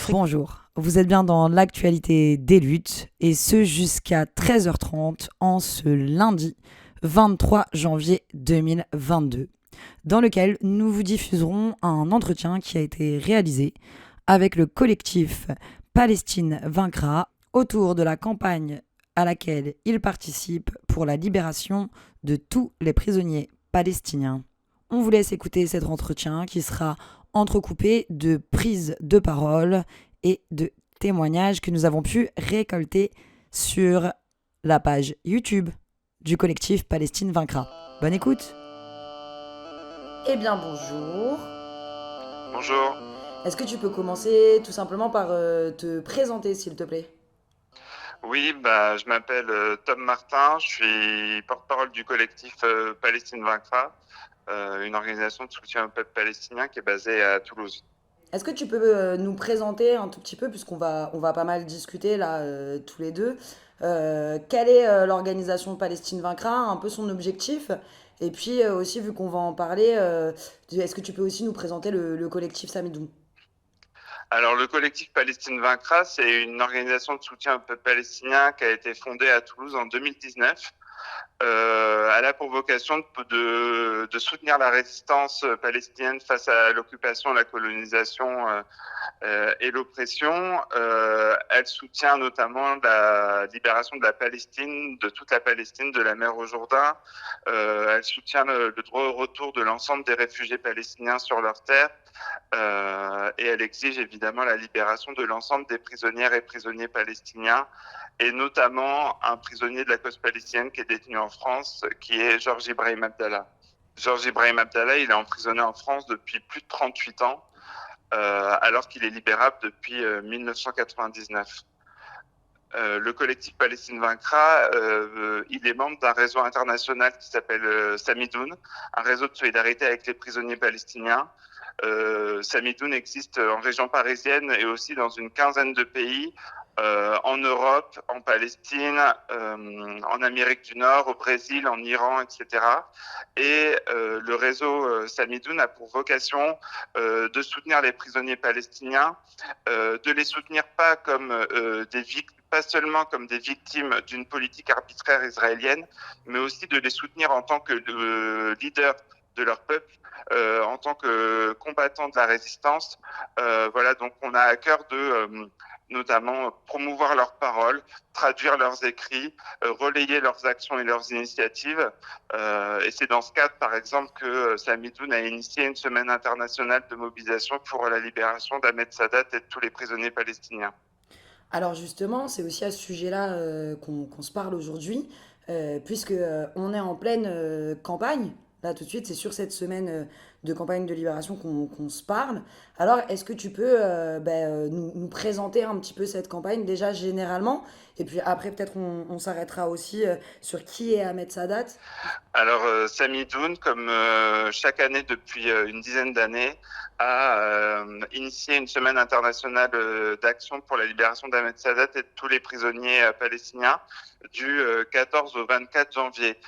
Bonjour, vous êtes bien dans l'actualité des luttes et ce jusqu'à 13h30 en ce lundi 23 janvier 2022, dans lequel nous vous diffuserons un entretien qui a été réalisé avec le collectif Palestine Vaincra autour de la campagne à laquelle il participe pour la libération de tous les prisonniers palestiniens. On vous laisse écouter cet entretien qui sera entrecoupé de prises de parole et de témoignages que nous avons pu récolter sur la page YouTube du collectif Palestine Vaincra. Bonne écoute. Eh bien bonjour. Bonjour. Est-ce que tu peux commencer tout simplement par te présenter s'il te plaît ? Oui, je m'appelle Tom Martin, je suis porte-parole du collectif Palestine Vaincra, une organisation de soutien au peuple palestinien qui est basée à Toulouse. Est-ce que tu peux nous présenter un tout petit peu, puisqu'on va pas mal discuter là tous les deux, quelle est l'organisation Palestine Vaincra, un peu son objectif, et puis aussi vu qu'on va en parler, est-ce que tu peux aussi nous présenter le collectif Samidoun ? Alors le collectif Palestine Vaincra, c'est une organisation de soutien au peuple palestinien qui a été fondée à Toulouse en 2019. Elle a pour vocation de soutenir la résistance palestinienne face à l'occupation, la colonisation et l'oppression. Elle soutient notamment la libération de la Palestine, de toute la Palestine, de la mer au Jourdain. Elle soutient le droit au retour de l'ensemble des réfugiés palestiniens sur leurs terres. Et elle exige évidemment la libération de l'ensemble des prisonnières et prisonniers palestiniens, et notamment un prisonnier de la cause palestinienne qui est détenu en France, qui est Georges Ibrahim Abdallah. Georges Ibrahim Abdallah, il est emprisonné en France depuis plus de 38 ans, alors qu'il est libérable depuis 1999. Le collectif Palestine Vaincra, il est membre d'un réseau international qui s'appelle Samidoun, un réseau de solidarité avec les prisonniers palestiniens. Samidoun existe en région parisienne et aussi dans une quinzaine de pays, en Europe, en Palestine, en Amérique du Nord, au Brésil, en Iran, etc. Et le réseau Samidoun a pour vocation de soutenir les prisonniers palestiniens, de les soutenir pas comme pas seulement comme des victimes d'une politique arbitraire israélienne, mais aussi de les soutenir en tant que leaders de leur peuple, en tant que combattants de la résistance. Voilà, donc on a à cœur de notamment promouvoir leurs paroles, traduire leurs écrits, relayer leurs actions et leurs initiatives. Et c'est dans ce cadre, par exemple, que Samidoun a initié une semaine internationale de mobilisation pour la libération d'Ahmed Sadat et de tous les prisonniers palestiniens. Alors justement, c'est aussi à ce sujet-là qu'on se parle aujourd'hui, puisque on est en pleine campagne. Là, tout de suite, c'est sur cette semaine de campagne de libération qu'on se parle. Alors, est-ce que tu peux nous présenter un petit peu cette campagne, déjà généralement, et puis après, peut-être on s'arrêtera aussi sur qui est Ahmed Sadat. Alors, Samidoun, comme chaque année depuis une dizaine d'années, a initié une semaine internationale d'action pour la libération d'Ahmed Sadat et de tous les prisonniers palestiniens du 14 au 24 janvier.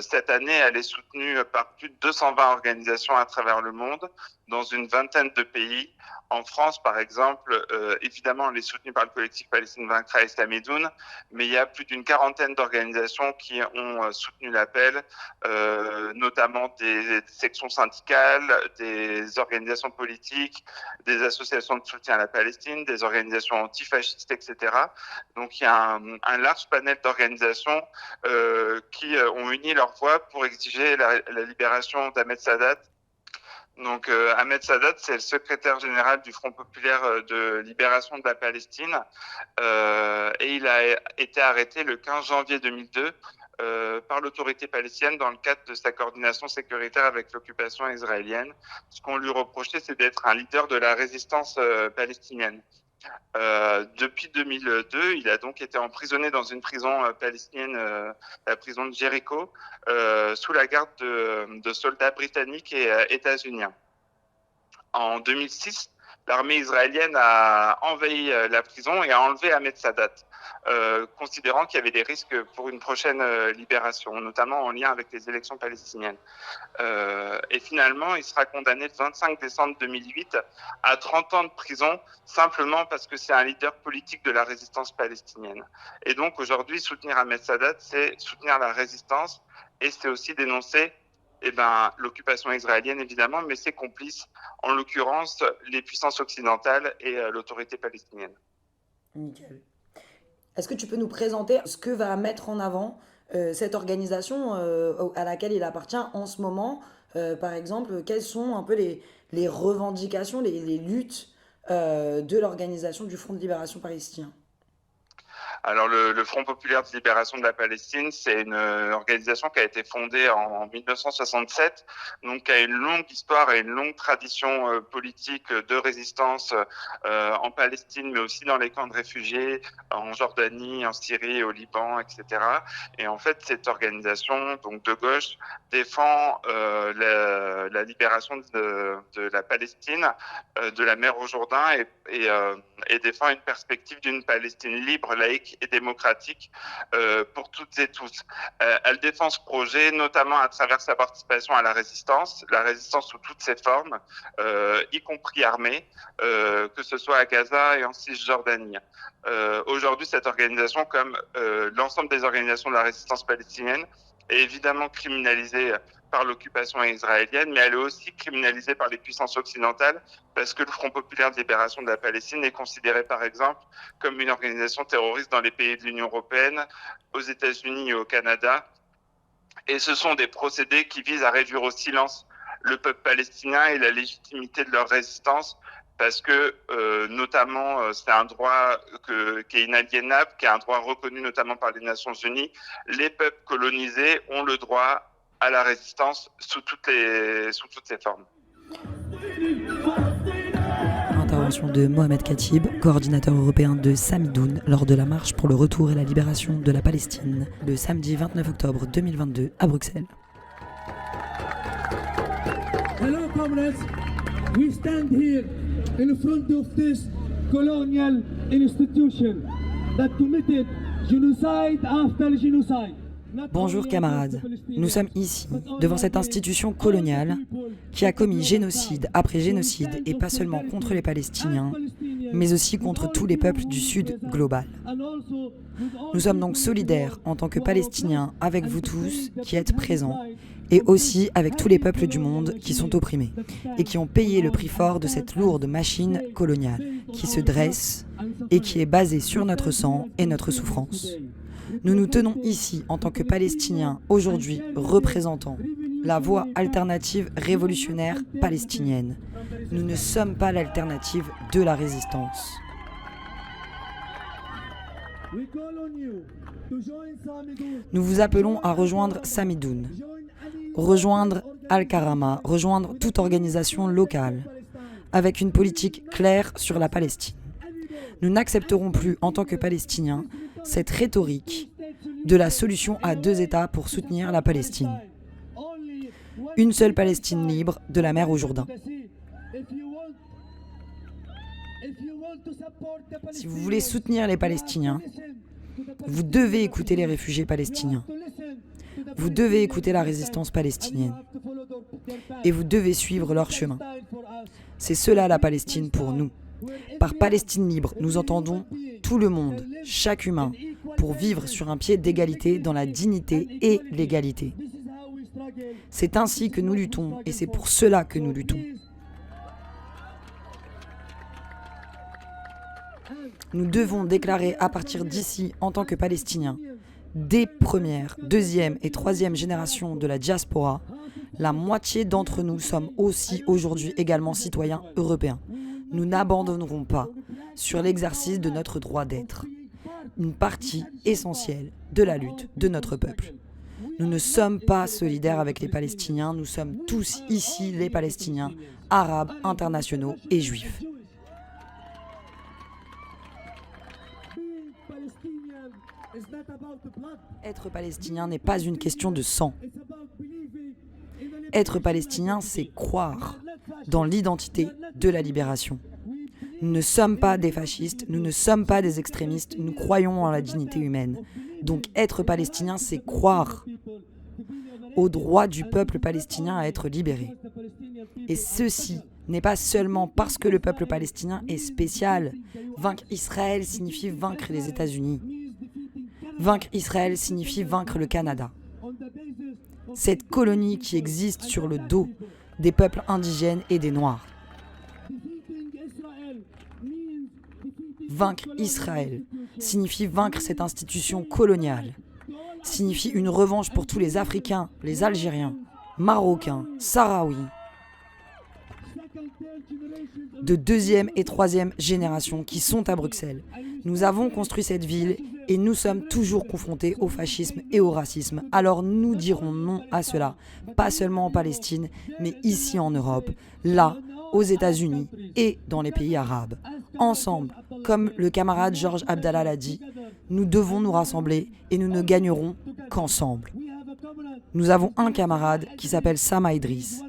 Cette année, elle est soutenue par plus de 220 organisations à travers le monde, dans une vingtaine de pays. En France, par exemple, évidemment, elle est soutenue par le collectif Palestine Vaincra et Samidoun, mais il y a plus d'une quarantaine d'organisations qui ont soutenu l'appel, notamment des sections syndicales, des organisations politiques, des associations de soutien à la Palestine, des organisations antifascistes, etc. Donc il y a un large panel d'organisations qui ont uni leurs voix pour exiger la libération d'Ahmed Sadat. Donc Ahmed Sadat, c'est le secrétaire général du Front populaire de libération de la Palestine, et il a été arrêté le 15 janvier 2002 par l'autorité palestinienne dans le cadre de sa coordination sécuritaire avec l'occupation israélienne. Ce qu'on lui reprochait, c'est d'être un leader de la résistance palestinienne. Depuis 2002, il a donc été emprisonné dans une prison palestinienne, la prison de Jéricho, sous la garde de soldats britanniques et états-uniens. En 2006, l'armée israélienne a envahi la prison et a enlevé Ahmed Sadat, considérant qu'il y avait des risques pour une prochaine libération, notamment en lien avec les élections palestiniennes. Et finalement, il sera condamné le 25 décembre 2008 à 30 ans de prison, simplement parce que c'est un leader politique de la résistance palestinienne. Et donc aujourd'hui, soutenir Ahmed Sadat, c'est soutenir la résistance, et c'est aussi dénoncer l'occupation israélienne, évidemment, mais ses complices, en l'occurrence les puissances occidentales et l'autorité palestinienne. Nickel. Est-ce que tu peux nous présenter ce que va mettre en avant cette organisation à laquelle il appartient en ce moment? Par exemple, quelles sont un peu les revendications, les luttes de l'organisation du Front de libération palestinien? Alors le Front populaire de libération de la Palestine, c'est une organisation qui a été fondée en 1967, donc qui a une longue histoire et une longue tradition politique de résistance en Palestine, mais aussi dans les camps de réfugiés, en Jordanie, en Syrie, au Liban, etc. Et en fait, cette organisation, donc de gauche, défend la libération de la Palestine, de la mer au Jourdain, et défend une perspective d'une Palestine libre, laïque et démocratique pour toutes et tous. Elle défend ce projet notamment à travers sa participation à la résistance sous toutes ses formes, y compris armée, que ce soit à Gaza et en Cisjordanie. Aujourd'hui, cette organisation, comme l'ensemble des organisations de la résistance palestinienne, est évidemment criminalisée par l'occupation israélienne, mais elle est aussi criminalisée par les puissances occidentales, parce que le Front populaire de libération de la Palestine est considéré, par exemple, comme une organisation terroriste dans les pays de l'Union européenne, aux États-Unis et au Canada. Et ce sont des procédés qui visent à réduire au silence le peuple palestinien et la légitimité de leur résistance, parce que notamment c'est un droit qui est inaliénable, qui est un droit reconnu notamment par les Nations Unies. Les peuples colonisés ont le droit à la résistance sous toutes ses formes. Intervention de Mohamed Khatib, coordinateur européen de Samidoun, lors de la marche pour le retour et la libération de la Palestine, le samedi 29 octobre 2022 à Bruxelles. Hello comrades, we stand here in front of this colonial institution that committed genocide after genocide. Bonjour camarades, nous sommes ici, devant cette institution coloniale qui a commis génocide après génocide, et pas seulement contre les Palestiniens, mais aussi contre tous les peuples du Sud global. Nous sommes donc solidaires en tant que Palestiniens avec vous tous qui êtes présents, et aussi avec tous les peuples du monde qui sont opprimés, et qui ont payé le prix fort de cette lourde machine coloniale, qui se dresse et qui est basée sur notre sang et notre souffrance. Nous nous tenons ici en tant que Palestiniens, aujourd'hui représentant la voie alternative révolutionnaire palestinienne. Nous ne sommes pas l'alternative de la résistance. Nous vous appelons à rejoindre Samidoun, rejoindre Al-Karama, rejoindre toute organisation locale, avec une politique claire sur la Palestine. Nous n'accepterons plus, en tant que Palestiniens, cette rhétorique de la solution à deux États pour soutenir la Palestine. Une seule Palestine libre de la mer au Jourdain. Si vous voulez soutenir les Palestiniens, vous devez écouter les réfugiés palestiniens. Vous devez écouter la résistance palestinienne. Et vous devez suivre leur chemin. C'est cela la Palestine pour nous. Par Palestine libre, nous entendons tout le monde, chaque humain, pour vivre sur un pied d'égalité dans la dignité et l'égalité. C'est ainsi que nous luttons, et c'est pour cela que nous luttons. Nous devons déclarer à partir d'ici, en tant que Palestiniens, des première, deuxième et troisième générations de la diaspora, la moitié d'entre nous sommes aussi aujourd'hui également citoyens européens. Nous n'abandonnerons pas sur l'exercice de notre droit d'être, une partie essentielle de la lutte de notre peuple. Nous ne sommes pas solidaires avec les Palestiniens, nous sommes tous ici les Palestiniens, arabes, internationaux et juifs. Être palestinien n'est pas une question de sang. Être palestinien, c'est croire dans l'identité de la libération. Nous ne sommes pas des fascistes, nous ne sommes pas des extrémistes, nous croyons en la dignité humaine. Donc être palestinien, c'est croire au droit du peuple palestinien à être libéré. Et ceci n'est pas seulement parce que le peuple palestinien est spécial. Vaincre Israël signifie vaincre les États-Unis. Vaincre Israël signifie vaincre le Canada. Cette colonie qui existe sur le dos des peuples indigènes et des Noirs. Vaincre Israël signifie vaincre cette institution coloniale. Signifie une revanche pour tous les Africains, les Algériens, Marocains, Sahraouis, de deuxième et troisième génération qui sont à Bruxelles. Nous avons construit cette ville et nous sommes toujours confrontés au fascisme et au racisme. Alors nous dirons non à cela, pas seulement en Palestine, mais ici en Europe, là, aux États-Unis et dans les pays arabes. Ensemble, comme le camarade Georges Abdallah l'a dit, nous devons nous rassembler et nous ne gagnerons qu'ensemble. Nous avons un camarade qui s'appelle Sama Idriss.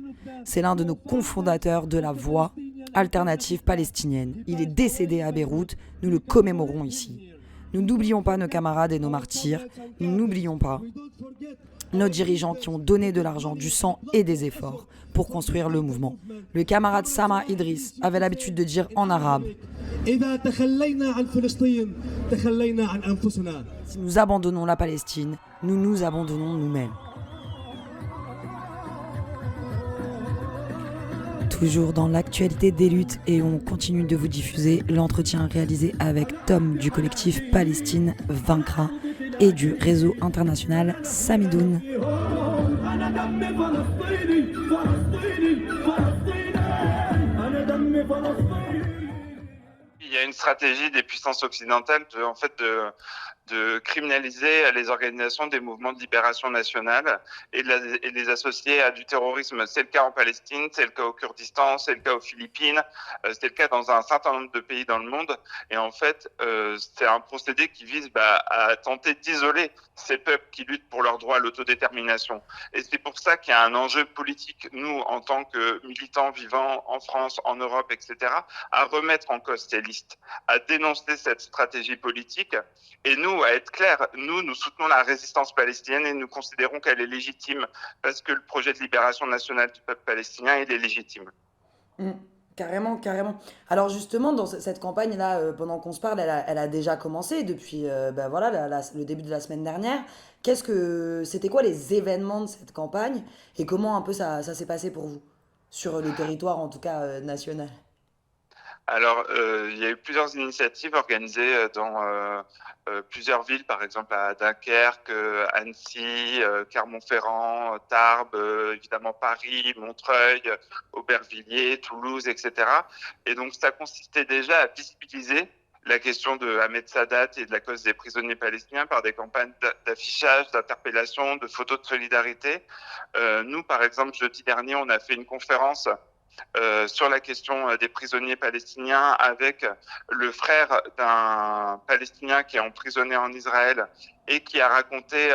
C'est l'un de nos cofondateurs de la Voix alternative palestinienne. Il est décédé à Beyrouth, nous le commémorons ici. Nous n'oublions pas nos camarades et nos martyrs, nous n'oublions pas nos dirigeants qui ont donné de l'argent, du sang et des efforts pour construire le mouvement. Le camarade Sama Idriss avait l'habitude de dire en arabe: si nous abandonnons la Palestine, nous nous abandonnons nous-mêmes. Toujours dans l'actualité des luttes, et on continue de vous diffuser l'entretien réalisé avec Tom du collectif Palestine Vaincra et du réseau international Samidoun. Il y a une stratégie des puissances occidentales de criminaliser les organisations des mouvements de libération nationale et de les associer à du terrorisme. C'est le cas en Palestine, c'est le cas au Kurdistan, c'est le cas aux Philippines, c'est le cas dans un certain nombre de pays dans le monde. Et en fait, c'est un procédé qui vise à tenter d'isoler ces peuples qui luttent pour leur droit à l'autodétermination. Et c'est pour ça qu'il y a un enjeu politique, nous, en tant que militants vivant en France, en Europe, etc., à remettre en cause ces listes, à dénoncer cette stratégie politique. Et nous, à être clair, nous soutenons la résistance palestinienne et nous considérons qu'elle est légitime parce que le projet de libération nationale du peuple palestinien, il est légitime. Carrément, carrément. Alors justement, dans cette campagne-là, pendant qu'on se parle, elle a déjà commencé depuis le début de la semaine dernière. C'était quoi les événements de cette campagne et comment un peu ça s'est passé pour vous, sur le territoire en tout cas national? Alors, il y a eu plusieurs initiatives organisées dans plusieurs villes, par exemple à Dunkerque, Annecy, Clermont-Ferrand, Tarbes, évidemment Paris, Montreuil, Aubervilliers, Toulouse, etc. Et donc, ça consistait déjà à visibiliser la question de Ahmed Sadat et de la cause des prisonniers palestiniens par des campagnes d'affichage, d'interpellation, de photos de solidarité. Nous, par exemple, jeudi dernier, on a fait une conférence sur la question des prisonniers palestiniens avec le frère d'un Palestinien qui est emprisonné en Israël et qui a raconté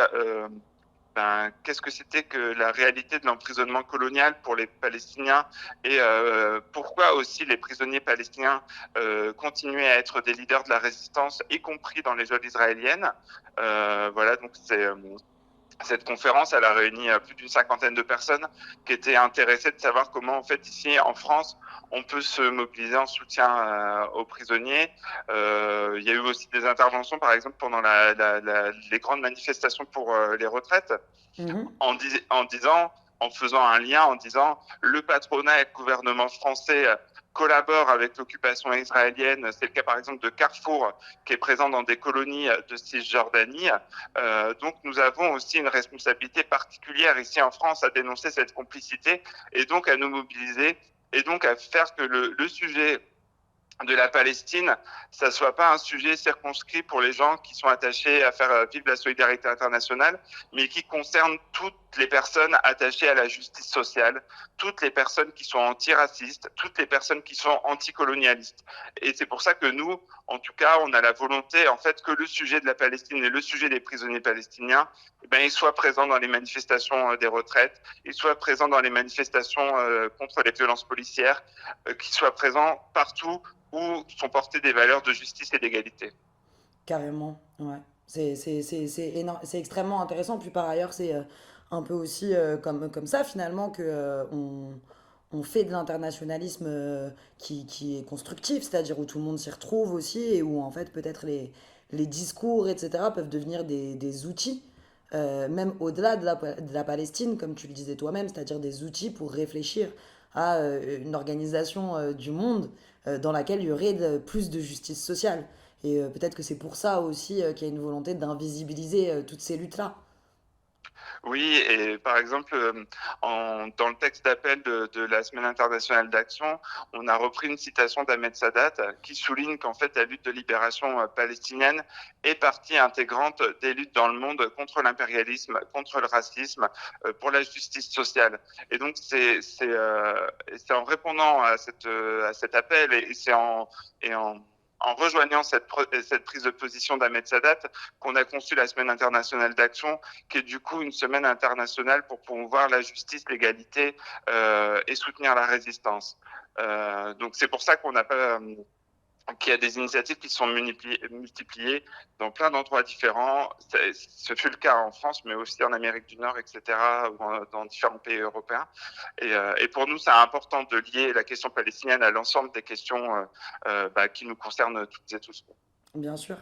qu'est-ce que c'était que la réalité de l'emprisonnement colonial pour les Palestiniens et pourquoi aussi les prisonniers palestiniens continuaient à être des leaders de la résistance, y compris dans les geôles israéliennes. Voilà, donc cette conférence, elle a réuni plus d'une cinquantaine de personnes qui étaient intéressées de savoir comment, en fait, ici en France, on peut se mobiliser en soutien aux prisonniers. Il y a eu aussi des interventions, par exemple, pendant les grandes manifestations pour les retraites, en faisant un lien, en disant le patronat et le gouvernement français collaborent avec l'occupation israélienne. C'est le cas par exemple de Carrefour qui est présent dans des colonies de Cisjordanie. Donc nous avons aussi une responsabilité particulière ici en France à dénoncer cette complicité et donc à nous mobiliser et donc à faire que le sujet de la Palestine, ça soit pas un sujet circonscrit pour les gens qui sont attachés à faire vivre la solidarité internationale, mais qui concerne les personnes attachées à la justice sociale, toutes les personnes qui sont antiracistes, toutes les personnes qui sont anticolonialistes. Et c'est pour ça que nous, en tout cas, on a la volonté, en fait, que le sujet de la Palestine et le sujet des prisonniers palestiniens, ils soient présents dans les manifestations des retraites, ils soient présents dans les manifestations contre les violences policières, qu'ils soient présents partout où sont portées des valeurs de justice et d'égalité. Carrément, ouais. C'est extrêmement intéressant. Puis par ailleurs, c'est un peu aussi comme ça finalement que on fait de l'internationalisme qui est constructif, c'est-à-dire où tout le monde s'y retrouve aussi et où en fait peut-être les discours, etc., peuvent devenir des outils, même au-delà de la Palestine, comme tu le disais toi-même, c'est-à-dire des outils pour réfléchir à une organisation du monde dans laquelle il y aurait plus de justice sociale. Et peut-être que c'est pour ça aussi qu'il y a une volonté d'invisibiliser toutes ces luttes-là. Oui, et par exemple, dans le texte d'appel de la Semaine internationale d'action, on a repris une citation d'Ahmed Sadat qui souligne qu'en fait la lutte de libération palestinienne est partie intégrante des luttes dans le monde contre l'impérialisme, contre le racisme, pour la justice sociale. Et donc c'est en répondant à cet appel et en rejoignant cette prise de position d'Ahmed Sadat qu'on a conçu la Semaine internationale d'action, qui est du coup une semaine internationale pour promouvoir la justice, l'égalité et soutenir la résistance. Donc c'est pour ça qu'il y a des initiatives qui sont multipliées dans plein d'endroits différents. Ce fut le cas en France, mais aussi en Amérique du Nord, etc., ou dans différents pays européens. Et pour nous, c'est important de lier la question palestinienne à l'ensemble des questions qui nous concernent toutes et tous. Bien sûr.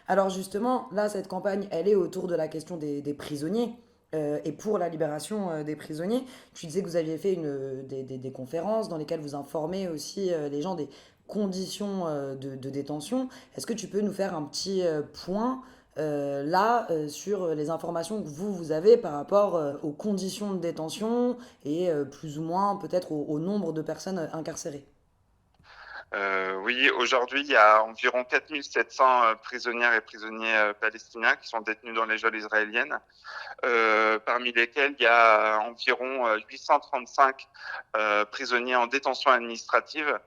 Alors justement, là, cette campagne, elle est autour de la question des prisonniers et pour la libération des prisonniers. Tu disais que vous aviez fait des conférences dans lesquelles vous informez aussi les gens des conditions de détention. Est-ce que tu peux nous faire un petit point là sur les informations que vous avez par rapport aux conditions de détention et plus ou moins peut-être au nombre de personnes incarcérées? Oui, aujourd'hui, il y a environ 4700 prisonnières et prisonniers palestiniens qui sont détenus dans les geôles israéliennes, parmi lesquels il y a environ 835 prisonniers en détention administrative,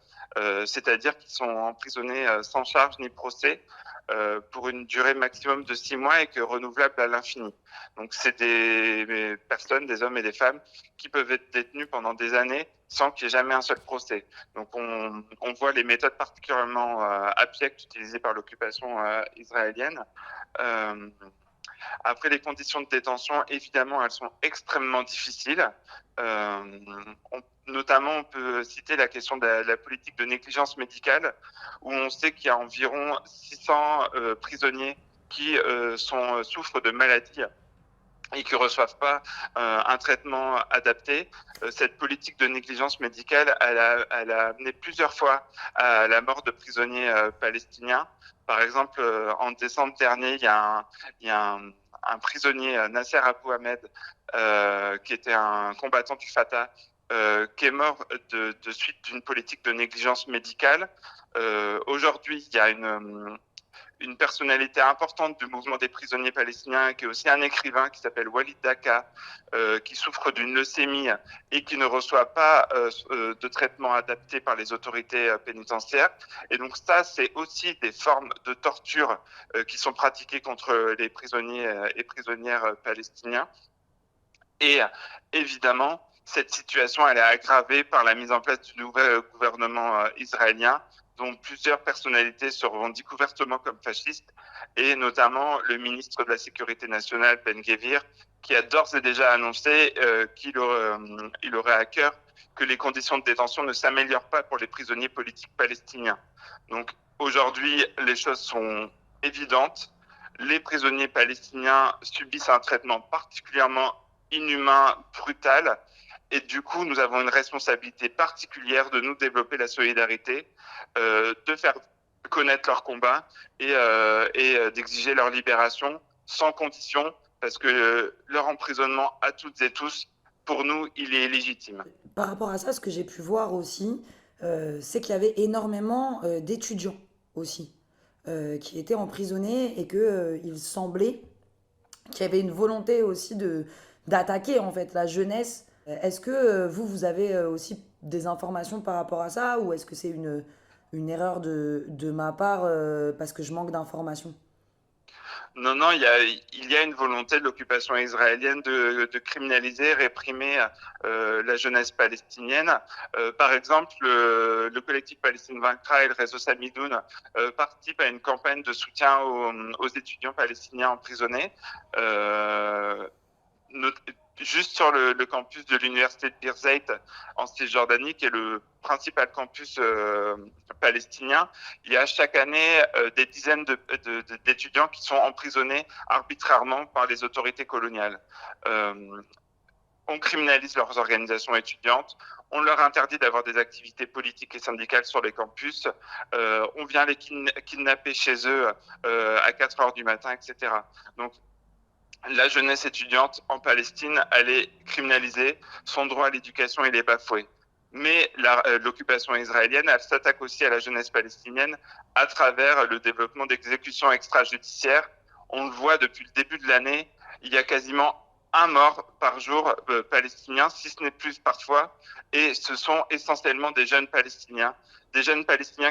c'est-à-dire qu'ils sont emprisonnés sans charge ni procès pour une durée maximum de 6 mois et que renouvelable à l'infini. Donc c'est des personnes, des hommes et des femmes qui peuvent être détenus pendant des années sans qu'il n'y ait jamais un seul procès. Donc on voit les méthodes particulièrement abjectes utilisées par l'occupation israélienne. Euh, Après, les conditions de détention, évidemment, elles sont extrêmement difficiles. Euh, Notamment, on peut citer la question de la politique de négligence médicale, où on sait qu'il y a environ 600 prisonniers qui souffrent de maladies et qui ne reçoivent pas un traitement adapté. Cette politique de négligence médicale, elle a amené plusieurs fois à la mort de prisonniers palestiniens. Par exemple, en décembre dernier, il y a un prisonnier, Nasser Abou Ahmed, qui était un combattant du Fatah, qui est mort de suite d'une politique de négligence médicale. Aujourd'hui, il y a une personnalité importante du mouvement des prisonniers palestiniens, qui est aussi un écrivain qui s'appelle Walid Daka, qui souffre d'une leucémie et qui ne reçoit pas de traitement adapté par les autorités pénitentiaires. Et donc ça, c'est aussi des formes de torture qui sont pratiquées contre les prisonniers et prisonnières palestiniens. Et évidemment, cette situation, elle est aggravée par la mise en place du nouvel gouvernement israélien, dont plusieurs personnalités se revendiquent ouvertement comme fascistes, et notamment le ministre de la Sécurité nationale, Ben Gvir, qui a d'ores et déjà annoncé qu'il aurait à cœur que les conditions de détention ne s'améliorent pas pour les prisonniers politiques palestiniens. Donc aujourd'hui, les choses sont évidentes. Les prisonniers palestiniens subissent un traitement particulièrement inhumain, brutal, et du coup, nous avons une responsabilité particulière de nous développer la solidarité, de faire connaître leur combat et d'exiger leur libération sans condition, parce que leur emprisonnement à toutes et tous, pour nous, il est légitime. Par rapport à ça, ce que j'ai pu voir aussi, c'est qu'il y avait énormément d'étudiants aussi qui étaient emprisonnés et qu'il semblait qu'il y avait une volonté aussi d'attaquer en fait la jeunesse. Est-ce que vous avez aussi des informations par rapport à ça ou est-ce que c'est une erreur de ma part parce que je manque d'informations? Non, non, il y a une volonté de l'occupation israélienne de criminaliser, réprimer la jeunesse palestinienne. Par exemple, le collectif Palestine vaincra et le réseau Samidoun participent à une campagne de soutien aux étudiants palestiniens emprisonnés. Euh, Juste sur le campus de l'université de Birzeit en Cisjordanie, qui est le principal campus palestinien, il y a chaque année des dizaines d'étudiants qui sont emprisonnés arbitrairement par les autorités coloniales. On criminalise leurs organisations étudiantes, on leur interdit d'avoir des activités politiques et syndicales sur les campus, on vient les kidnapper chez eux à 4 heures du matin, etc. Donc, la jeunesse étudiante en Palestine, elle est criminalisée, son droit à l'éducation, il est bafoué. Mais l'occupation israélienne, elle s'attaque aussi à la jeunesse palestinienne à travers le développement d'exécutions extrajudiciaires. On le voit depuis le début de l'année, il y a quasiment un mort par jour palestinien, si ce n'est plus parfois, et ce sont essentiellement des jeunes Palestiniens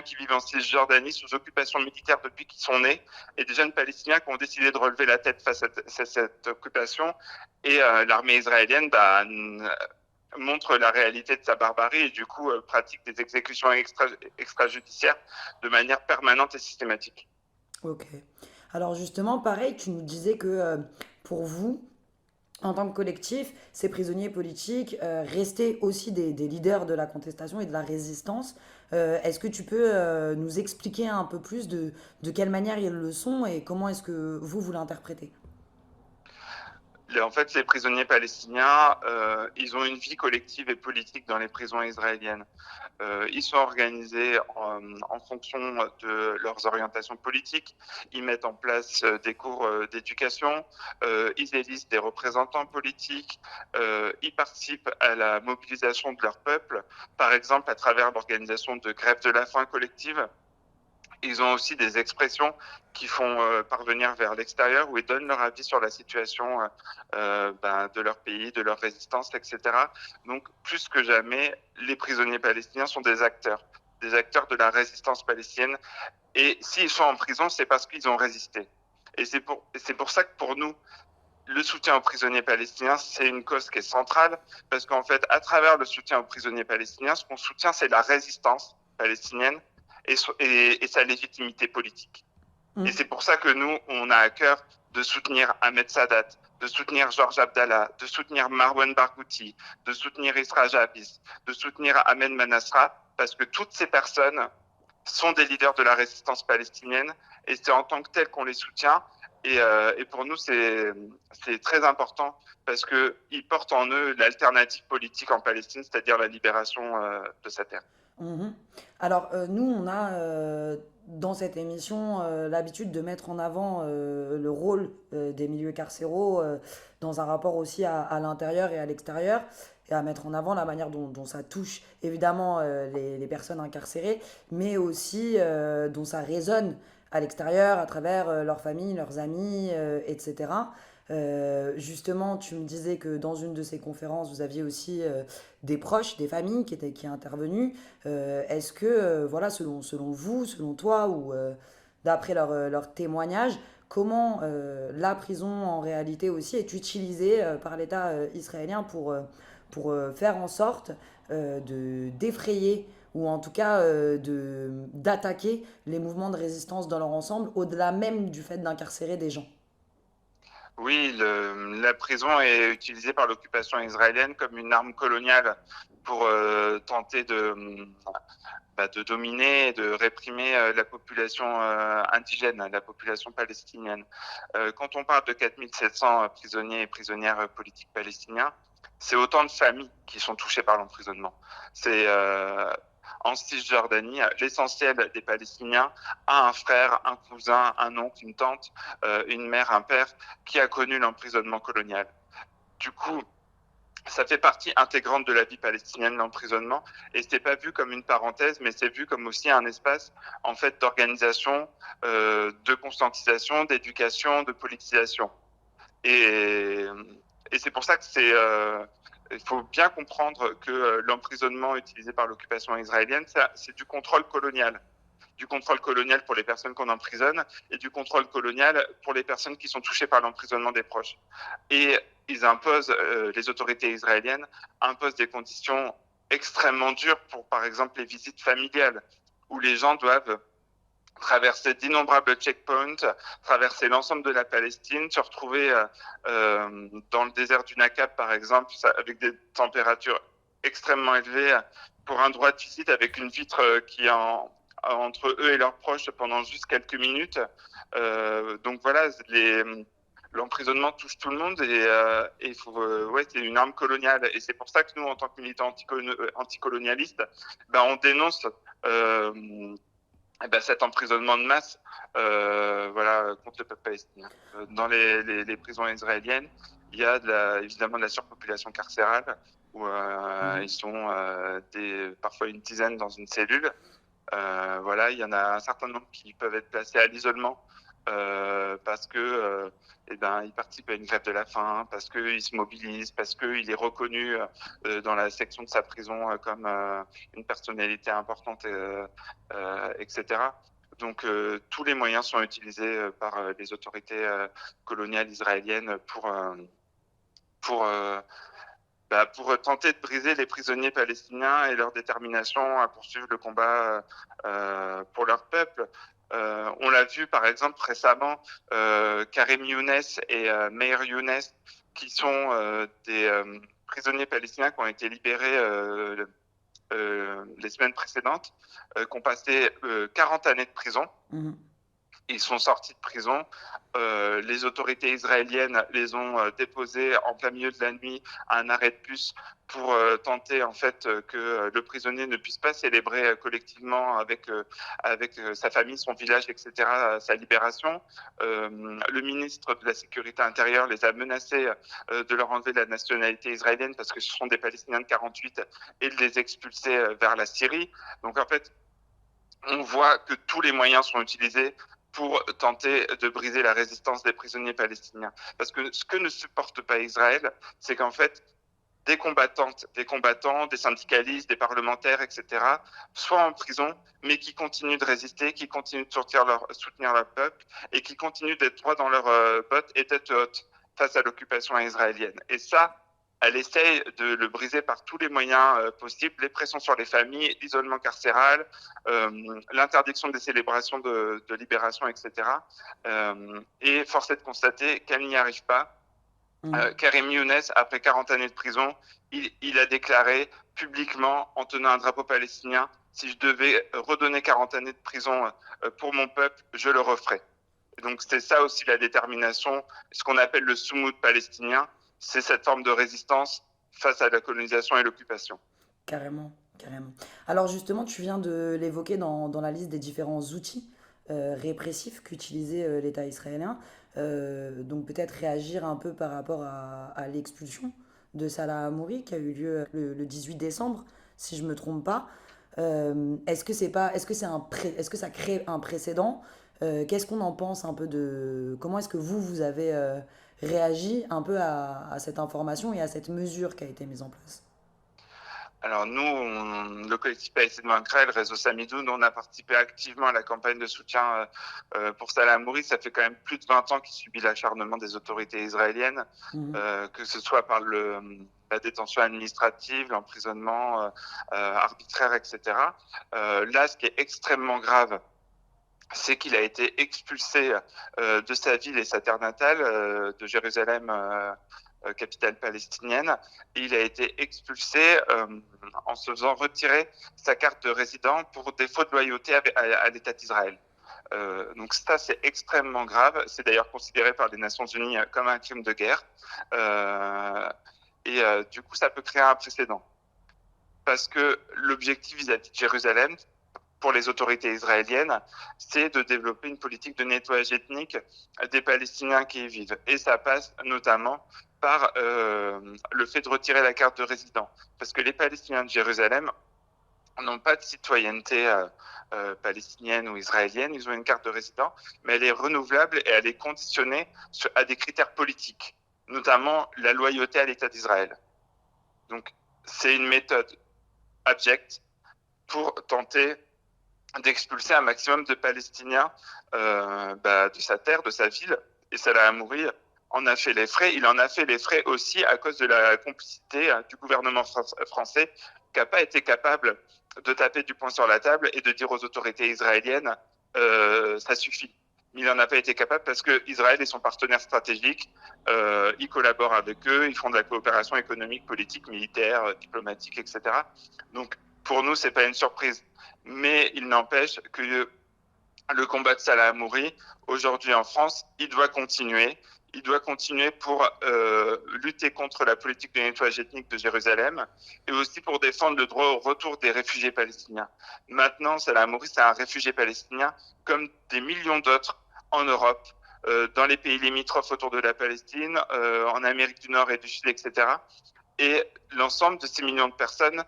qui vivent en Cisjordanie sous occupation militaire depuis qu'ils sont nés, et des jeunes Palestiniens qui ont décidé de relever la tête face à cette occupation. Et l'armée israélienne montre la réalité de sa barbarie et du coup pratique des exécutions extrajudiciaires de manière permanente et systématique. Ok. Alors justement, pareil, tu nous disais que pour vous, en tant que collectif, ces prisonniers politiques restaient aussi des leaders de la contestation et de la résistance. Est-ce que tu peux nous expliquer un peu plus de quelle manière ils le sont et comment est-ce que vous l'interprétez? En fait, les prisonniers palestiniens, ils ont une vie collective et politique dans les prisons israéliennes. Ils sont organisés en fonction de leurs orientations politiques. Ils mettent en place des cours d'éducation. Ils élisent des représentants politiques. Ils participent à la mobilisation de leur peuple, par exemple à travers l'organisation de grèves de la faim collective. Ils ont aussi des expressions qui font parvenir vers l'extérieur où ils donnent leur avis sur la situation de leur pays, de leur résistance, etc. Donc, plus que jamais, les prisonniers palestiniens sont des acteurs de la résistance palestinienne. Et s'ils sont en prison, c'est parce qu'ils ont résisté. Et c'est pour ça que pour nous, le soutien aux prisonniers palestiniens, c'est une cause qui est centrale, parce qu'en fait, à travers le soutien aux prisonniers palestiniens, ce qu'on soutient, c'est la résistance palestinienne et sa légitimité politique. Et c'est pour ça que nous, on a à cœur de soutenir Ahmed Sadat, de soutenir Georges Abdallah, de soutenir Marwan Barghouti, de soutenir Isra Jabis, de soutenir Ahmed Manasra, parce que toutes ces personnes sont des leaders de la résistance palestinienne et c'est en tant que tel qu'on les soutient. Et pour nous, c'est très important parce qu'ils portent en eux l'alternative politique en Palestine, c'est-à-dire la libération de sa terre. Mhm. Alors, nous, on a dans cette émission l'habitude de mettre en avant le rôle des milieux carcéraux dans un rapport aussi à l'intérieur et à l'extérieur, et à mettre en avant la manière dont ça touche évidemment les personnes incarcérées, mais aussi dont ça résonne à l'extérieur à travers leurs familles, leurs amis, etc. Justement, tu me disais que dans une de ces conférences, vous aviez aussi des proches, des familles qui intervenues. Est-ce que, voilà, selon vous, selon toi, ou d'après leur témoignage, comment la prison en réalité aussi est utilisée par l'État israélien pour faire en sorte d'effrayer ou en tout cas d'attaquer les mouvements de résistance dans leur ensemble, au-delà même du fait d'incarcérer des gens? Oui, la prison est utilisée par l'occupation israélienne comme une arme coloniale pour tenter de dominer et de réprimer la population indigène, la population palestinienne. Quand on parle de 4700 prisonniers et prisonnières politiques palestiniens, c'est autant de familles qui sont touchées par l'emprisonnement. C'est en Cisjordanie, l'essentiel des Palestiniens a un frère, un cousin, un oncle, une tante, une mère, un père qui a connu l'emprisonnement colonial. Du coup, ça fait partie intégrante de la vie palestinienne, l'emprisonnement, et c'est pas vu comme une parenthèse, mais c'est vu comme aussi un espace en fait d'organisation, de conscientisation, d'éducation, de politisation. Et Et c'est pour ça que il faut bien comprendre que l'emprisonnement utilisé par l'occupation israélienne, c'est du contrôle colonial. Du contrôle colonial pour les personnes qu'on emprisonne et du contrôle colonial pour les personnes qui sont touchées par l'emprisonnement des proches. Et ils imposent, les autorités israéliennes imposent des conditions extrêmement dures pour, par exemple, les visites familiales, où les gens doivent traverser d'innombrables checkpoints, traverser l'ensemble de la Palestine, se retrouver dans le désert du Nakab, par exemple, avec des températures extrêmement élevées, pour un droit de visite avec une vitre qui est entre eux et leurs proches pendant juste quelques minutes. Donc voilà, l'emprisonnement touche tout le monde et c'est une arme coloniale. Et c'est pour ça que nous, en tant que militants anticolonialistes, on dénonce cet emprisonnement de masse contre le peuple palestinien. Dans les prisons israéliennes, il y a évidemment de la surpopulation carcérale où ils sont parfois une dizaine dans une cellule. Il y en a un certain nombre qui peuvent être placés à l'isolement parce que ils participent à une grève de la faim, parce qu'ils se mobilisent, parce qu'il est reconnu dans la section de sa prison comme une personnalité importante, etc. Donc tous les moyens sont utilisés par les autorités coloniales israéliennes pour tenter de briser les prisonniers palestiniens et leur détermination à poursuivre le combat pour leur peuple. On l'a vu par exemple récemment, Karim Younes et Meir Younes, qui sont des prisonniers palestiniens qui ont été libérés les semaines précédentes, qui ont passé 40 années de prison. Ils sont sortis de prison. Les autorités israéliennes les ont déposés en plein milieu de la nuit à un arrêt de bus pour tenter en fait que le prisonnier ne puisse pas célébrer collectivement avec sa famille, son village, etc. sa libération. Le ministre de la Sécurité intérieure les a menacés de leur enlever la nationalité israélienne parce que ce sont des Palestiniens de 48 et de les expulser vers la Syrie. Donc en fait, on voit que tous les moyens sont utilisés pour tenter de briser la résistance des prisonniers palestiniens. Parce que ce que ne supporte pas Israël, c'est qu'en fait, des combattantes, des combattants, des syndicalistes, des parlementaires, etc., soient en prison, mais qui continuent de résister, qui continuent de soutenir leur peuple et qui continuent d'être droits dans leurs bottes et tête haute face à l'occupation israélienne. Et ça, elle essaye de le briser par tous les moyens possibles, les pressions sur les familles, l'isolement carcéral, l'interdiction des célébrations de libération, etc. Et force est de constater qu'elle n'y arrive pas. Karim Younes, après 40 années de prison, il a déclaré publiquement, en tenant un drapeau palestinien, si je devais redonner 40 années de prison pour mon peuple, je le referais. Et donc c'est ça aussi la détermination, ce qu'on appelle le soumoud palestinien, c'est cette forme de résistance face à la colonisation et l'occupation. Carrément. Alors justement, tu viens de l'évoquer dans la liste des différents outils répressifs qu'utilisait l'État israélien. Donc peut-être réagir un peu par rapport à l'expulsion de Salah Hamouri qui a eu lieu le 18 décembre, si je ne me trompe pas. Est-ce que ça crée un précédent? Qu'est-ce qu'on en pense un peu comment est-ce que vous avez réagi un peu à cette information et à cette mesure qui a été mise en place? Alors nous, le collectif Palestine vaincra, le réseau Samidoun, on a participé activement à la campagne de soutien pour Salah Hamouri. Ça fait quand même plus de 20 ans qu'il subit l'acharnement des autorités israéliennes, que ce soit par la détention administrative, l'emprisonnement arbitraire, etc. Là, ce qui est extrêmement grave, c'est qu'il a été expulsé de sa ville et sa terre natale, de Jérusalem, capitale palestinienne. Et il a été expulsé en se faisant retirer sa carte de résident pour défaut de loyauté à l'État d'Israël. Donc ça, c'est extrêmement grave. C'est d'ailleurs considéré par les Nations Unies comme un crime de guerre. Du coup, ça peut créer un précédent. Parce que l'objectif vis-à-vis de Jérusalem, pour les autorités israéliennes, c'est de développer une politique de nettoyage ethnique des Palestiniens qui y vivent. Et ça passe notamment par le fait de retirer la carte de résident. Parce que les Palestiniens de Jérusalem n'ont pas de citoyenneté palestinienne ou israélienne, ils ont une carte de résident, mais elle est renouvelable et elle est conditionnée à des critères politiques. notamment la loyauté à l'État d'Israël. Donc, c'est une méthode abjecte pour tenter d'expulser un maximum de Palestiniens de sa terre, de sa ville. Et Salah Hamouri en a fait les frais. Il en a fait les frais aussi à cause de la complicité du gouvernement français, qui n'a pas été capable de taper du poing sur la table et de dire aux autorités israéliennes ça suffit. Il n'en a pas été capable parce que Israël est son partenaire stratégique. Il collabore avec eux, ils font de la coopération économique, politique, militaire, diplomatique, etc. Donc, pour nous, c'est pas une surprise. Mais il n'empêche que le combat de Salah Hamouri, aujourd'hui en France, il doit continuer. Il doit continuer pour lutter contre la politique de nettoyage ethnique de Jérusalem et aussi pour défendre le droit au retour des réfugiés palestiniens. Maintenant, Salah Hamouri, c'est un réfugié palestinien comme des millions d'autres en Europe, dans les pays limitrophes autour de la Palestine, en Amérique du Nord et du Sud, etc. Et l'ensemble de ces millions de personnes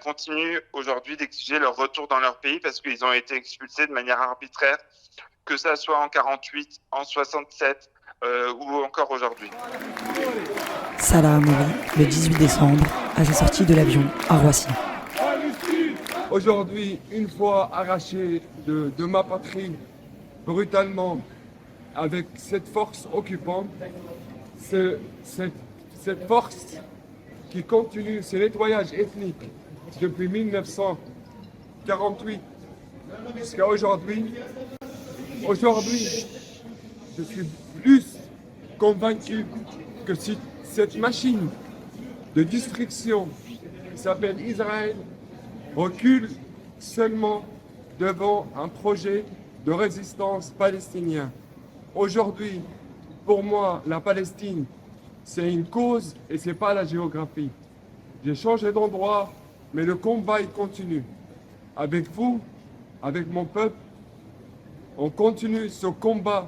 continuent aujourd'hui d'exiger leur retour dans leur pays parce qu'ils ont été expulsés de manière arbitraire, que ça soit en 48, en 67 ou encore aujourd'hui. Salah Hamouri, le 18 décembre, à sa sortie de l'avion à Roissy. Aujourd'hui, une fois arraché de ma patrie, brutalement, avec cette force occupante, cette force qui continue ce nettoyage ethnique depuis 1948 jusqu'à aujourd'hui. Aujourd'hui, je suis plus convaincu que si cette machine de destruction qui s'appelle Israël recule seulement devant un projet de résistance palestinien. Aujourd'hui, pour moi, la Palestine, c'est une cause et c'est pas la géographie. J'ai changé d'endroit, mais le combat il continue. Avec vous, avec mon peuple, on continue ce combat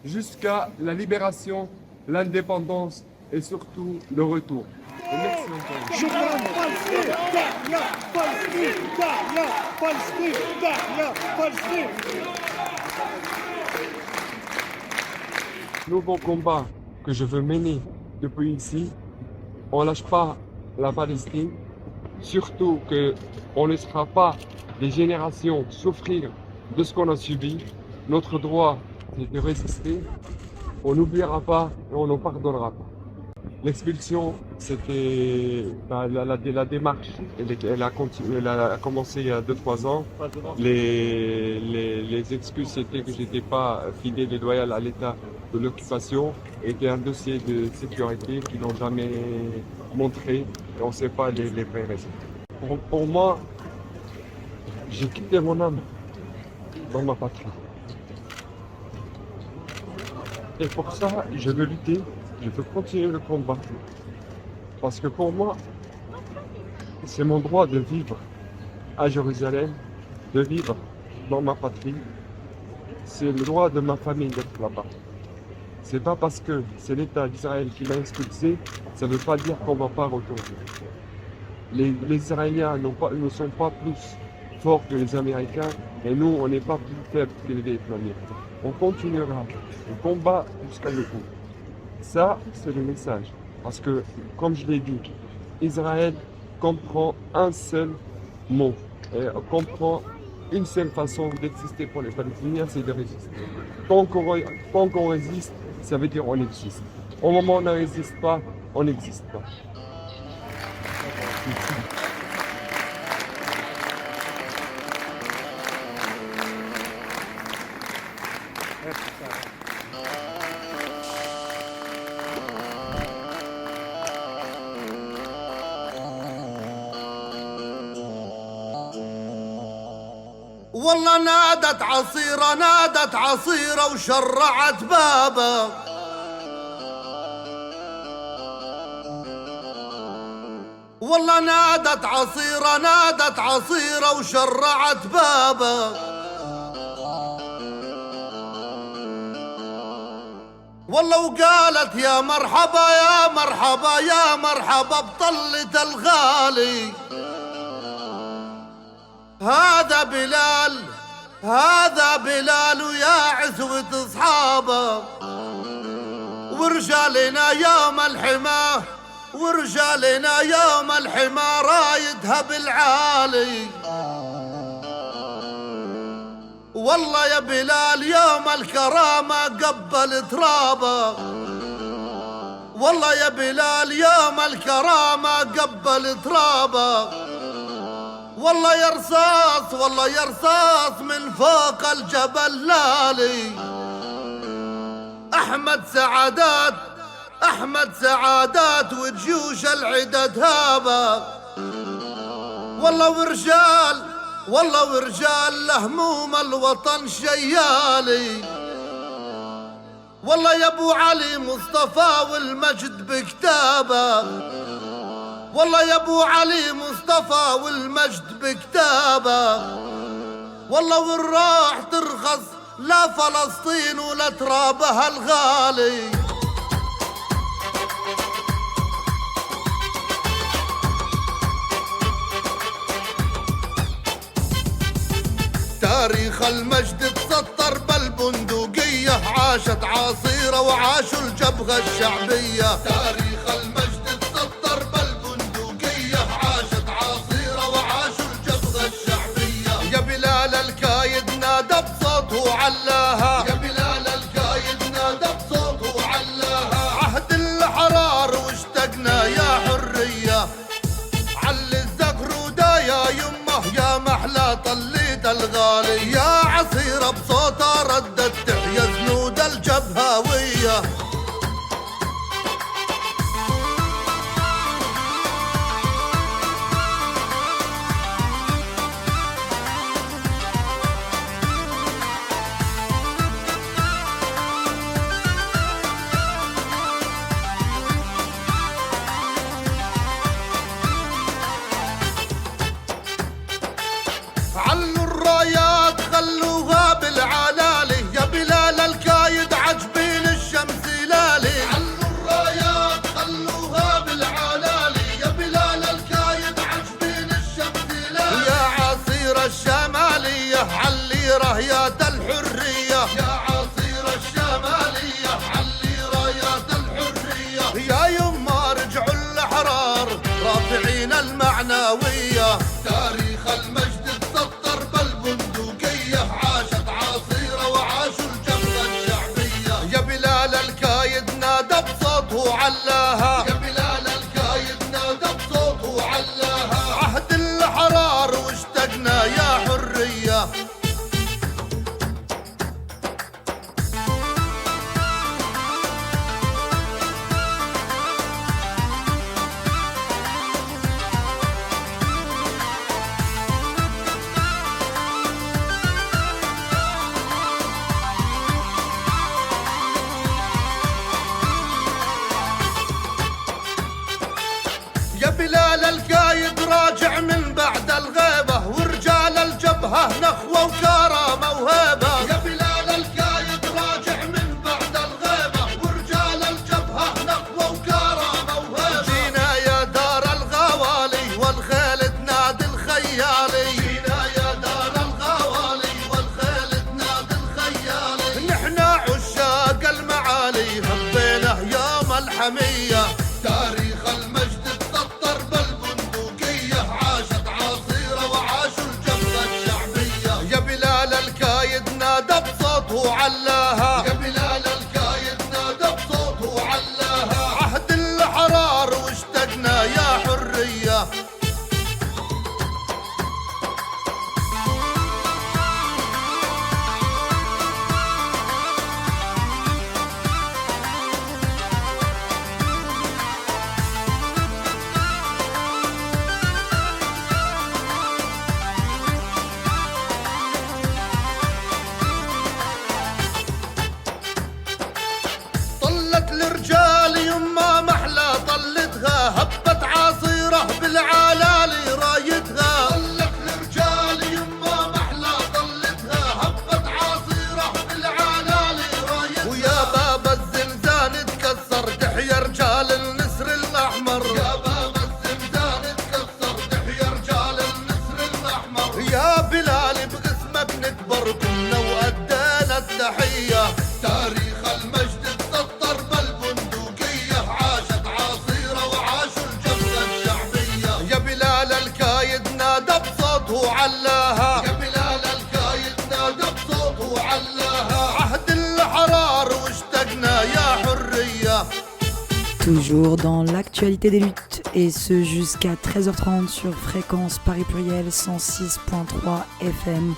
jusqu'à la libération, l'indépendance et surtout le retour. Et merci encore. Nouveau combat que je veux mener depuis ici, on ne lâche pas la Palestine, surtout qu'on ne laissera pas des générations souffrir de ce qu'on a subi. Notre droit, c'est de résister. On n'oubliera pas et on ne pardonnera pas. L'expulsion, c'était la démarche. Elle a commencé il y a 2-3 ans. Les excuses, c'était que j'étais pas fidèle et loyal à l'état de l'occupation. Était un dossier de sécurité qu'ils n'ont jamais montré. Et on ne sait pas les vraies raisons. Pour moi, j'ai quitté mon âme dans ma patrie. Et pour ça, je veux lutter, je veux continuer le combat. Parce que pour moi, c'est mon droit de vivre à Jérusalem, de vivre dans ma patrie. C'est le droit de ma famille d'être là-bas. C'est pas parce que c'est l'État d'Israël qui m'a expulsé, ça ne veut pas dire qu'on ne va pas retourner. Les Israéliens ne sont pas plus forts que les Américains et nous, on n'est pas plus faibles que les Vietnamiens. On continuera le combat jusqu'à le bout. Ça, c'est le message. Parce que, comme je l'ai dit, Israël comprend un seul mot, et comprend une seule façon d'exister pour les Palestiniens, c'est de résister. Tant qu'on résiste, ça veut dire on existe. Au moment où on ne résiste pas, on n'existe pas. والله نادت عصيرة وشرعت بابه والله نادت عصيرة وشرعت بابه والله وقالت يا مرحبا يا مرحبا يا مرحبا بطلة الغالي هذا بلال ويا عزوة اصحابه ورجالنا يوم الحما ورجالنا يوم الحما رايدها بالعالي. والله يا بلال يوم الكرامة قبل ترابه، والله يا بلال يوم الكرامة قبل ترابه. والله يا رصاص والله يا رصاص من فوق الجبل لالي. أحمد سعادات أحمد سعادات وجيوش العدد هابة. والله ورجال والله ورجال لهموم الوطن شيالي. والله يا ابو علي مصطفى والمجد بكتابه، والله يا ابو علي مصطفى والمجد بكتابه. والله والراح ترخص لا فلسطين ولا ترابها الغالي. تاريخ المجد تسطر بالبندقية، عاشت عصيرة وعاشوا الجبهة الشعبية. تاريخ المجد تسطر بالبندقية، عاشت عصيرة وعاشوا الجبهة الشعبية. يا بلال الكايد نادى بصوته علاها، يا بلال الكايد نادى بصوته علاها. عهد الحرار واشتقنا يا حرية، علي الزغرودة يا يمه يا محلى طليت الغالي. يا عصيرة بصوتها ردت تحيا جنود الجبهاوية. علوا الرايات خلوها بالعلالي، يا بلال الكايد عجبين الشمس لالي. علوا الرايات خلوها بالعلالي، يا بلال الكايد عجبين الشمس لالي. يا عصير الشمالية علي رايات الحرية، يا عصير الشمالية علي رايات الحرية. يا يما رجعوا الأحرار رافعين المعنوية. تاريخ المجد تسطر بالبندقية، عاشت عصيرة وعاشوا الجبهة الشعبية. يا بلال الكايد نادى بصوته علاها، يا بلال الكايد نادى بصوته علاها. عهد الحرار واشتقنا يا حرية. يا بلال الكايد راجع من بعد الغيبة، ورجال الجبهة نخوة وكرامة وهيبة. يا بلال الكايد راجع من بعد الغيبة، ورجال الجبهة نخوة وكرامة وهيبة. جينا يا دار الغوالي والخيل تنادي الخيالي، جينا يا دار الغوالي والخيل تنادي الخيالي. نحنا عشاق المعالي هبينا يوم الحمية. تاريخ المجد تسطر بالبندقية، عاشت عصيرة وعاشوا الجبهة الشعبية. يا بلال الكايد نادى بصوته علاها، يا بلال الكايد نادى بصوته علاها. عهد الحرار واشتقنا يا حرية. طلت الرجال يما محلى طلتها، هبت عصيرة بالعلالي رايتها. طلت الرجال يما محلى طلتها، هبت عصيرة بالعلالي رايتها. ويا باب الزنزان تكسر تحيا رجال النسر الأحمر، يا باب الزنزان تكسر تحيا رجال النسر الأحمر. يا بلال باسمك نكبر كنا وأدينا التحية. تاريخ المجد تسطر بالبندقية، Toujours dans l'actualité des luttes, et ce jusqu'à 13h30 sur fréquence Paris Pluriel 106.3 FM.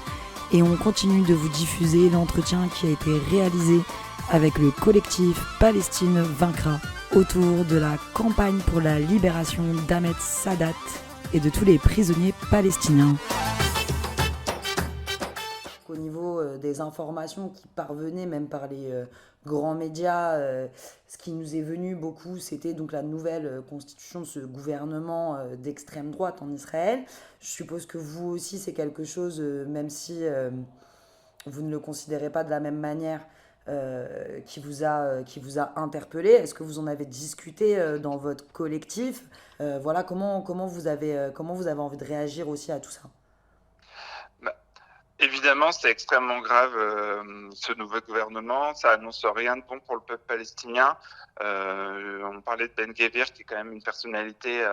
Et on continue de vous diffuser l'entretien qui a été réalisé avec le collectif Palestine Vaincra autour de la campagne pour la libération d'Ahmed Sadat et de tous les prisonniers palestiniens. Au niveau des informations qui parvenaient même par les grands médias, ce qui nous est venu beaucoup, c'était donc la nouvelle constitution de ce gouvernement d'extrême droite en Israël. Je suppose que vous aussi, c'est quelque chose, même si vous ne le considérez pas de la même manière, qui vous a interpellé. Est-ce que vous en avez discuté dans votre collectif ? Voilà, comment vous avez envie de réagir aussi à tout ça ? Évidemment, c'est extrêmement grave ce nouveau gouvernement. Ça annonce rien de bon pour le peuple palestinien. On parlait de Ben Gvir, qui est quand même une personnalité,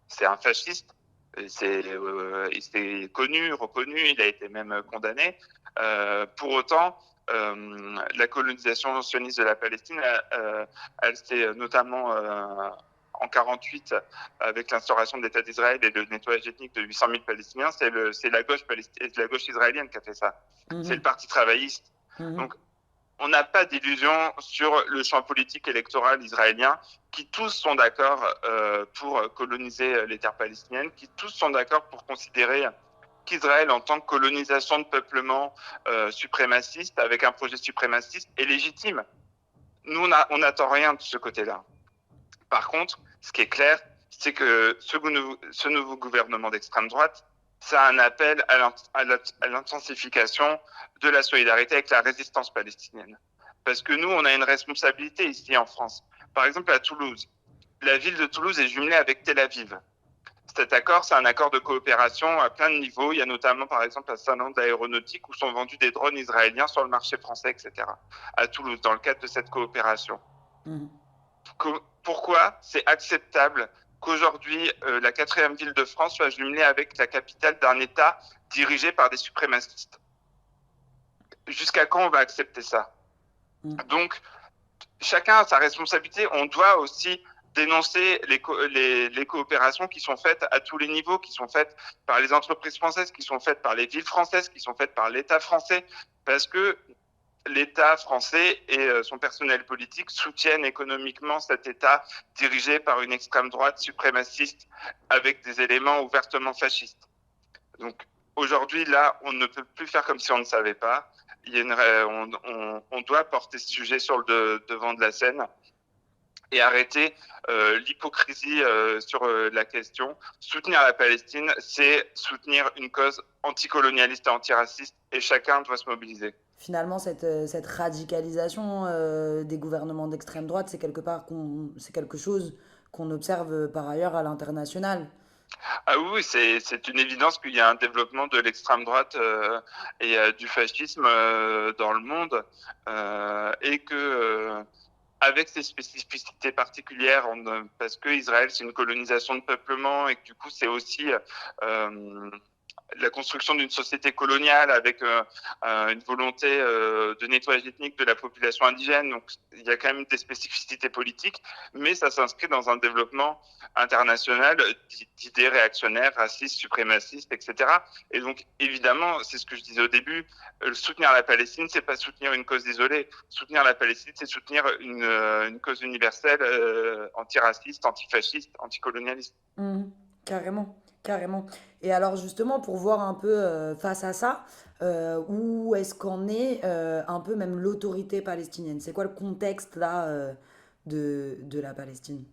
c'est un fasciste. Il s'est connu, reconnu, il a été même condamné. Pour autant, la colonisation sioniste de la Palestine, elle s'est notamment en 1948, avec l'instauration de l'État d'Israël et le nettoyage ethnique de 800 000 Palestiniens, c'est la gauche israélienne qui a fait ça. C'est le Parti travailliste. Donc, on n'a pas d'illusion sur le champ politique électoral israélien, qui tous sont d'accord pour coloniser les terres palestiniennes, qui tous sont d'accord pour considérer qu'Israël, en tant que colonisation de peuplement suprémaciste, avec un projet suprémaciste, est légitime. Nous, on n'attend rien de ce côté-là. Par contre, ce qui est clair, c'est que ce nouveau gouvernement d'extrême droite, c'est un appel à l'intensification de la solidarité avec la résistance palestinienne. Parce que nous, on a une responsabilité ici en France. Par exemple, à Toulouse, la ville de Toulouse est jumelée avec Tel Aviv. Cet accord, c'est un accord de coopération à plein de niveaux. Il y a notamment, par exemple, un salon d'aéronautique où sont vendus des drones israéliens sur le marché français, etc. À Toulouse, dans le cadre de cette coopération. Pourquoi c'est acceptable qu'aujourd'hui, la 4e ville de France soit jumelée avec la capitale d'un État dirigé par des suprémacistes ? Jusqu'à quand on va accepter ça ? Donc, chacun a sa responsabilité. On doit aussi dénoncer les coopérations qui sont faites à tous les niveaux, qui sont faites par les entreprises françaises, qui sont faites par les villes françaises, qui sont faites par l'État français, parce que l'État français et son personnel politique soutiennent économiquement cet État dirigé par une extrême droite suprémaciste avec des éléments ouvertement fascistes. Donc aujourd'hui, là, on ne peut plus faire comme si on ne savait pas. On doit porter ce sujet sur le devant de la scène et arrêter l'hypocrisie sur la question. Soutenir la Palestine, c'est soutenir une cause anticolonialiste et antiraciste, et chacun doit se mobiliser. Finalement, cette radicalisation des gouvernements d'extrême droite, c'est quelque chose qu'on observe par ailleurs à l'international. Ah oui, c'est une évidence qu'il y a un développement de l'extrême droite et du fascisme dans le monde, et que avec ses spécificités particulières, parce que Israël c'est une colonisation de peuplement, et que du coup c'est aussi la construction d'une société coloniale avec une volonté de nettoyage ethnique de la population indigène. Donc il y a quand même des spécificités politiques, mais ça s'inscrit dans un développement international d'idées réactionnaires, racistes, suprémacistes, etc. Et donc évidemment, c'est ce que je disais au début, soutenir la Palestine, c'est pas soutenir une cause isolée. Soutenir la Palestine, c'est soutenir une cause universelle, antiraciste, antifasciste, anticolonialiste. Carrément. Et alors justement, pour voir un peu face à ça, où est-ce qu'en est un peu même l'autorité palestinienne ? C'est quoi le contexte là de la Palestine ?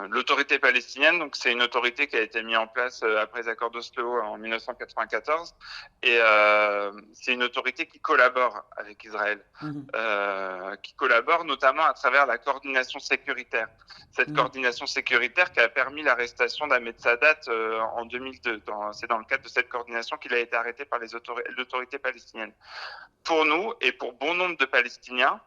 L'autorité palestinienne, donc c'est une autorité qui a été mise en place après les accords d'Oslo en 1994, et c'est une autorité qui collabore avec Israël, qui collabore notamment à travers la coordination sécuritaire. Cette coordination sécuritaire qui a permis l'arrestation d'Ahmed Sadat en 2002. C'est dans le cadre de cette coordination qu'il a été arrêté par l'autorité palestinienne. Pour nous et pour bon nombre de Palestiniens,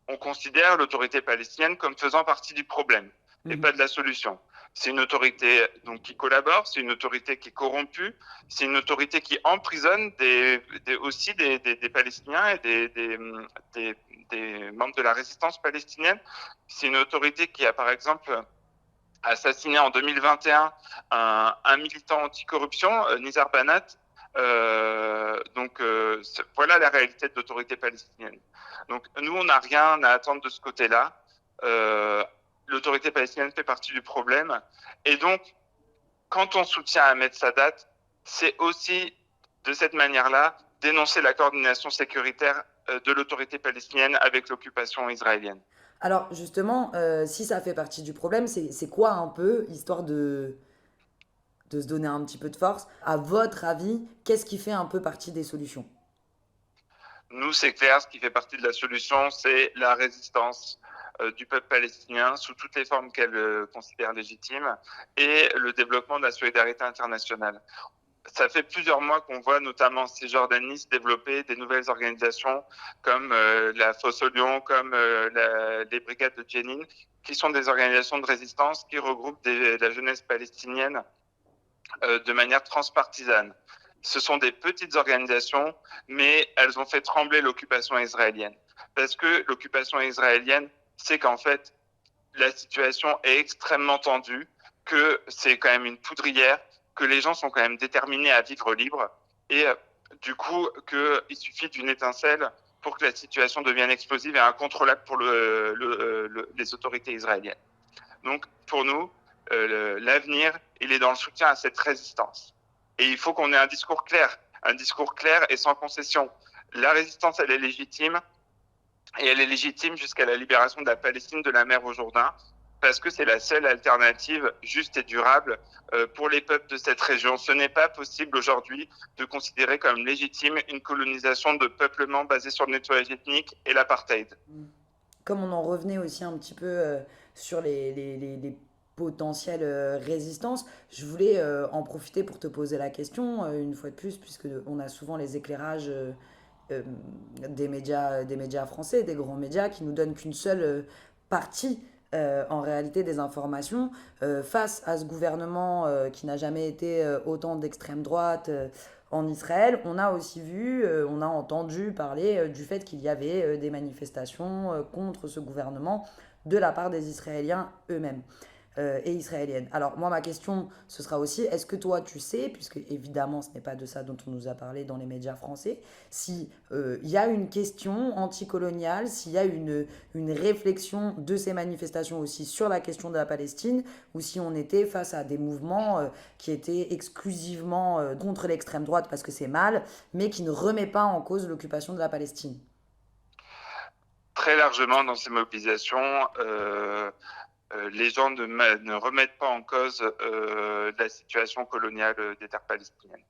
on considère l'autorité palestinienne comme faisant partie du problème et pas de la solution. C'est une autorité donc qui collabore, c'est une autorité qui est corrompue, c'est une autorité qui emprisonne aussi des Palestiniens et des membres de la résistance palestinienne. C'est une autorité qui a par exemple assassiné en 2021 un militant anticorruption, Nizar Banat. Voilà la réalité de l'autorité palestinienne. Donc nous, on n'a rien à attendre de ce côté-là. L'autorité palestinienne fait partie du problème. Et donc, quand on soutient Ahmed Sadat, c'est aussi de cette manière-là dénoncer la coordination sécuritaire de l'autorité palestinienne avec l'occupation israélienne. Alors justement, si ça fait partie du problème, c'est quoi un peu, histoire de se donner un petit peu de force, à votre avis, qu'est-ce qui fait un peu partie des solutions? Nous, c'est clair, ce qui fait partie de la solution, c'est la résistance du peuple palestinien sous toutes les formes qu'elle considère légitimes et le développement de la solidarité internationale. Ça fait plusieurs mois qu'on voit notamment ces jordanistes développer des nouvelles organisations comme la Fosse au Lion, comme les brigades de Jenin, qui sont des organisations de résistance qui regroupent la jeunesse palestinienne de manière transpartisane. Ce sont des petites organisations, mais elles ont fait trembler l'occupation israélienne. Parce que l'occupation israélienne, c'est qu'en fait, la situation est extrêmement tendue, que c'est quand même une poudrière, que les gens sont quand même déterminés à vivre libre, et du coup, qu'il suffit d'une étincelle pour que la situation devienne explosive et incontrôlable pour les autorités israéliennes. Donc, pour nous, l'avenir, il est dans le soutien à cette résistance. Et il faut qu'on ait un discours clair et sans concession. La résistance, elle est légitime, et elle est légitime jusqu'à la libération de la Palestine de la mer au Jourdain, parce que c'est la seule alternative juste et durable pour les peuples de cette région. Ce n'est pas possible aujourd'hui de considérer comme légitime une colonisation de peuplement basée sur le nettoyage ethnique et l'apartheid. Comme on en revenait aussi un petit peu sur les potentielles résistances, je voulais en profiter pour te poser la question, une fois de plus, puisque on a souvent les éclairages des médias français, des grands médias, qui nous donnent qu'une seule partie en réalité des informations face à ce gouvernement qui n'a jamais été autant d'extrême droite en Israël. On a aussi vu, on a entendu parler du fait qu'il y avait des manifestations contre ce gouvernement de la part des Israéliens eux-mêmes. Et israélienne. Alors moi ma question ce sera aussi, est-ce que toi tu sais, puisque évidemment ce n'est pas de ça dont on nous a parlé dans les médias français, si y a une question anticoloniale, s'il y a une réflexion de ces manifestations aussi sur la question de la Palestine, ou si on était face à des mouvements qui étaient exclusivement contre l'extrême droite parce que c'est mal, mais qui ne remet pas en cause l'occupation de la Palestine. Très largement dans ces mobilisations, les gens ne remettent pas en cause la situation coloniale des terres palestiniennes.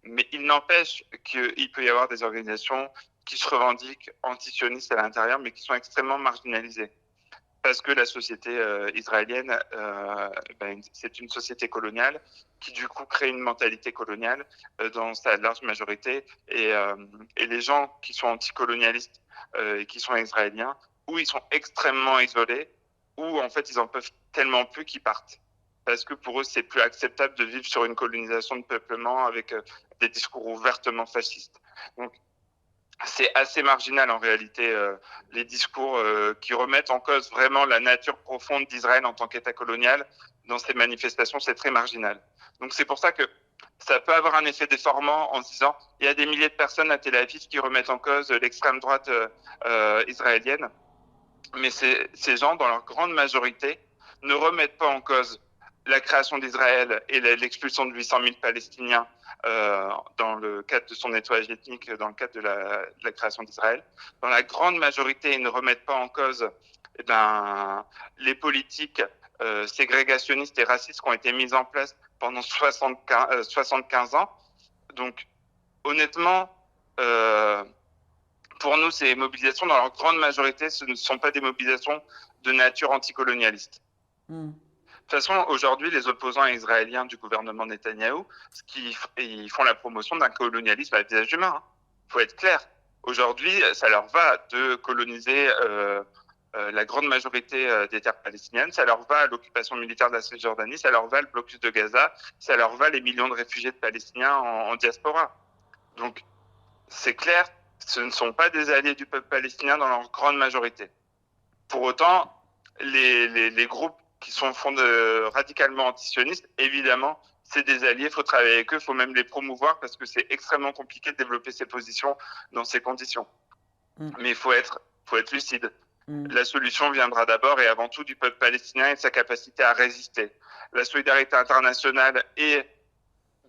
Mais il n'empêche qu'il peut y avoir des organisations qui se revendiquent antisionistes à l'intérieur, mais qui sont extrêmement marginalisées. Parce que la société israélienne, c'est une société coloniale qui du coup crée une mentalité coloniale dans sa large majorité. Et les gens qui sont anticolonialistes et qui sont israéliens, ou ils sont extrêmement isolés, où en fait ils en peuvent tellement plus qu'ils partent. Parce que pour eux, c'est plus acceptable de vivre sur une colonisation de peuplement avec des discours ouvertement fascistes. Donc c'est assez marginal en réalité, les discours qui remettent en cause vraiment la nature profonde d'Israël en tant qu'État colonial. Dans ces manifestations, c'est très marginal. Donc c'est pour ça que ça peut avoir un effet déformant en se disant il y a des milliers de personnes à Tel Aviv qui remettent en cause l'extrême droite israélienne. Mais ces gens, dans leur grande majorité, ne remettent pas en cause la création d'Israël et l'expulsion de 800 000 Palestiniens dans le cadre de son nettoyage ethnique, dans le cadre de la création d'Israël. Dans la grande majorité, ils ne remettent pas en cause les politiques ségrégationnistes et racistes qui ont été mises en place pendant 75 ans. Donc, honnêtement, pour nous, ces mobilisations, dans leur grande majorité, ce ne sont pas des mobilisations de nature anticolonialiste. De toute façon, aujourd'hui, les opposants israéliens du gouvernement Netanyahou, ils font la promotion d'un colonialisme à visage humain. Il faut être clair. Aujourd'hui, ça leur va de coloniser la grande majorité des terres palestiniennes, ça leur va l'occupation militaire de la Cisjordanie, ça leur va le blocus de Gaza, ça leur va les millions de réfugiés de Palestiniens en diaspora. Donc, c'est clair, ce ne sont pas des alliés du peuple palestinien dans leur grande majorité. Pour autant, les groupes qui sont radicalement antisionistes, évidemment, c'est des alliés, il faut travailler avec eux, il faut même les promouvoir parce que c'est extrêmement compliqué de développer ses positions dans ces conditions. Mais il faut être lucide. La solution viendra d'abord et avant tout du peuple palestinien et de sa capacité à résister. La solidarité internationale et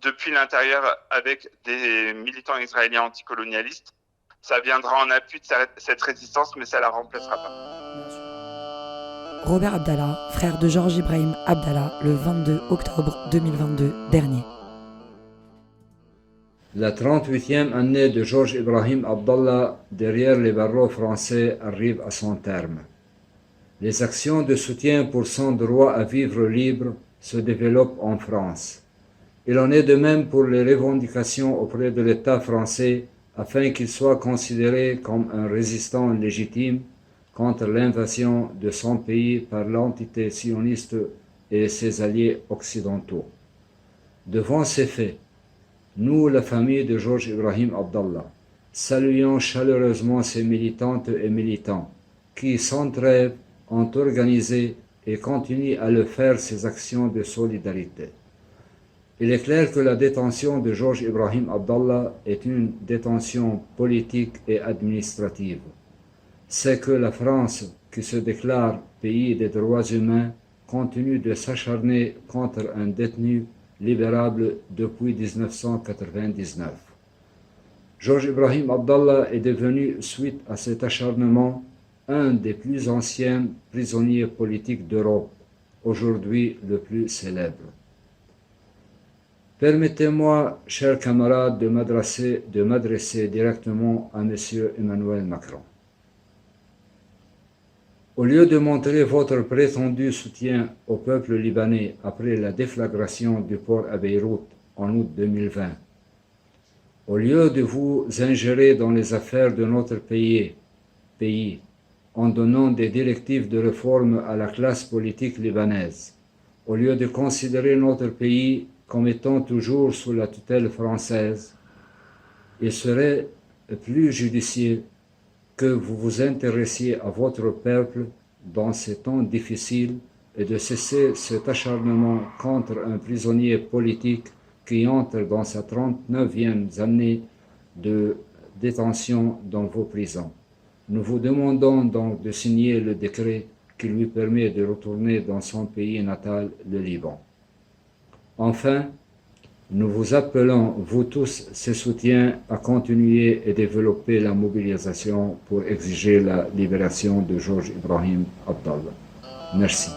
depuis l'intérieur avec des militants israéliens anticolonialistes, ça viendra en appui de cette résistance, mais ça ne la remplacera pas. Robert Abdallah, frère de Georges Ibrahim Abdallah, le 22 octobre 2022 dernier. La 38e année de Georges Ibrahim Abdallah derrière les barreaux français arrive à son terme. Les actions de soutien pour son droit à vivre libre se développent en France. Il en est de même pour les revendications auprès de l'État français afin qu'il soit considéré comme un résistant légitime contre l'invasion de son pays par l'entité sioniste et ses alliés occidentaux. Devant ces faits, nous, la famille de Georges Ibrahim Abdallah, saluons chaleureusement ces militantes et militants qui, sans trêve, ont organisé et continuent à le faire ces actions de solidarité. Il est clair que la détention de Georges Ibrahim Abdallah est une détention politique et administrative. C'est que la France, qui se déclare pays des droits humains, continue de s'acharner contre un détenu libérable depuis 1999. Georges Ibrahim Abdallah est devenu, suite à cet acharnement, un des plus anciens prisonniers politiques d'Europe, aujourd'hui le plus célèbre. Permettez-moi, chers camarades, de m'adresser directement à M. Emmanuel Macron. Au lieu de montrer votre prétendu soutien au peuple libanais après la déflagration du port à Beyrouth en août 2020, au lieu de vous ingérer dans les affaires de notre pays en donnant des directives de réforme à la classe politique libanaise, au lieu de considérer notre pays comme étant toujours sous la tutelle française, il serait plus judicieux que vous vous intéressiez à votre peuple dans ces temps difficiles et de cesser cet acharnement contre un prisonnier politique qui entre dans sa 39e année de détention dans vos prisons. Nous vous demandons donc de signer le décret qui lui permet de retourner dans son pays natal, le Liban. Enfin, nous vous appelons, vous tous, ces soutiens, à continuer et développer la mobilisation pour exiger la libération de Georges Ibrahim Abdallah. Merci.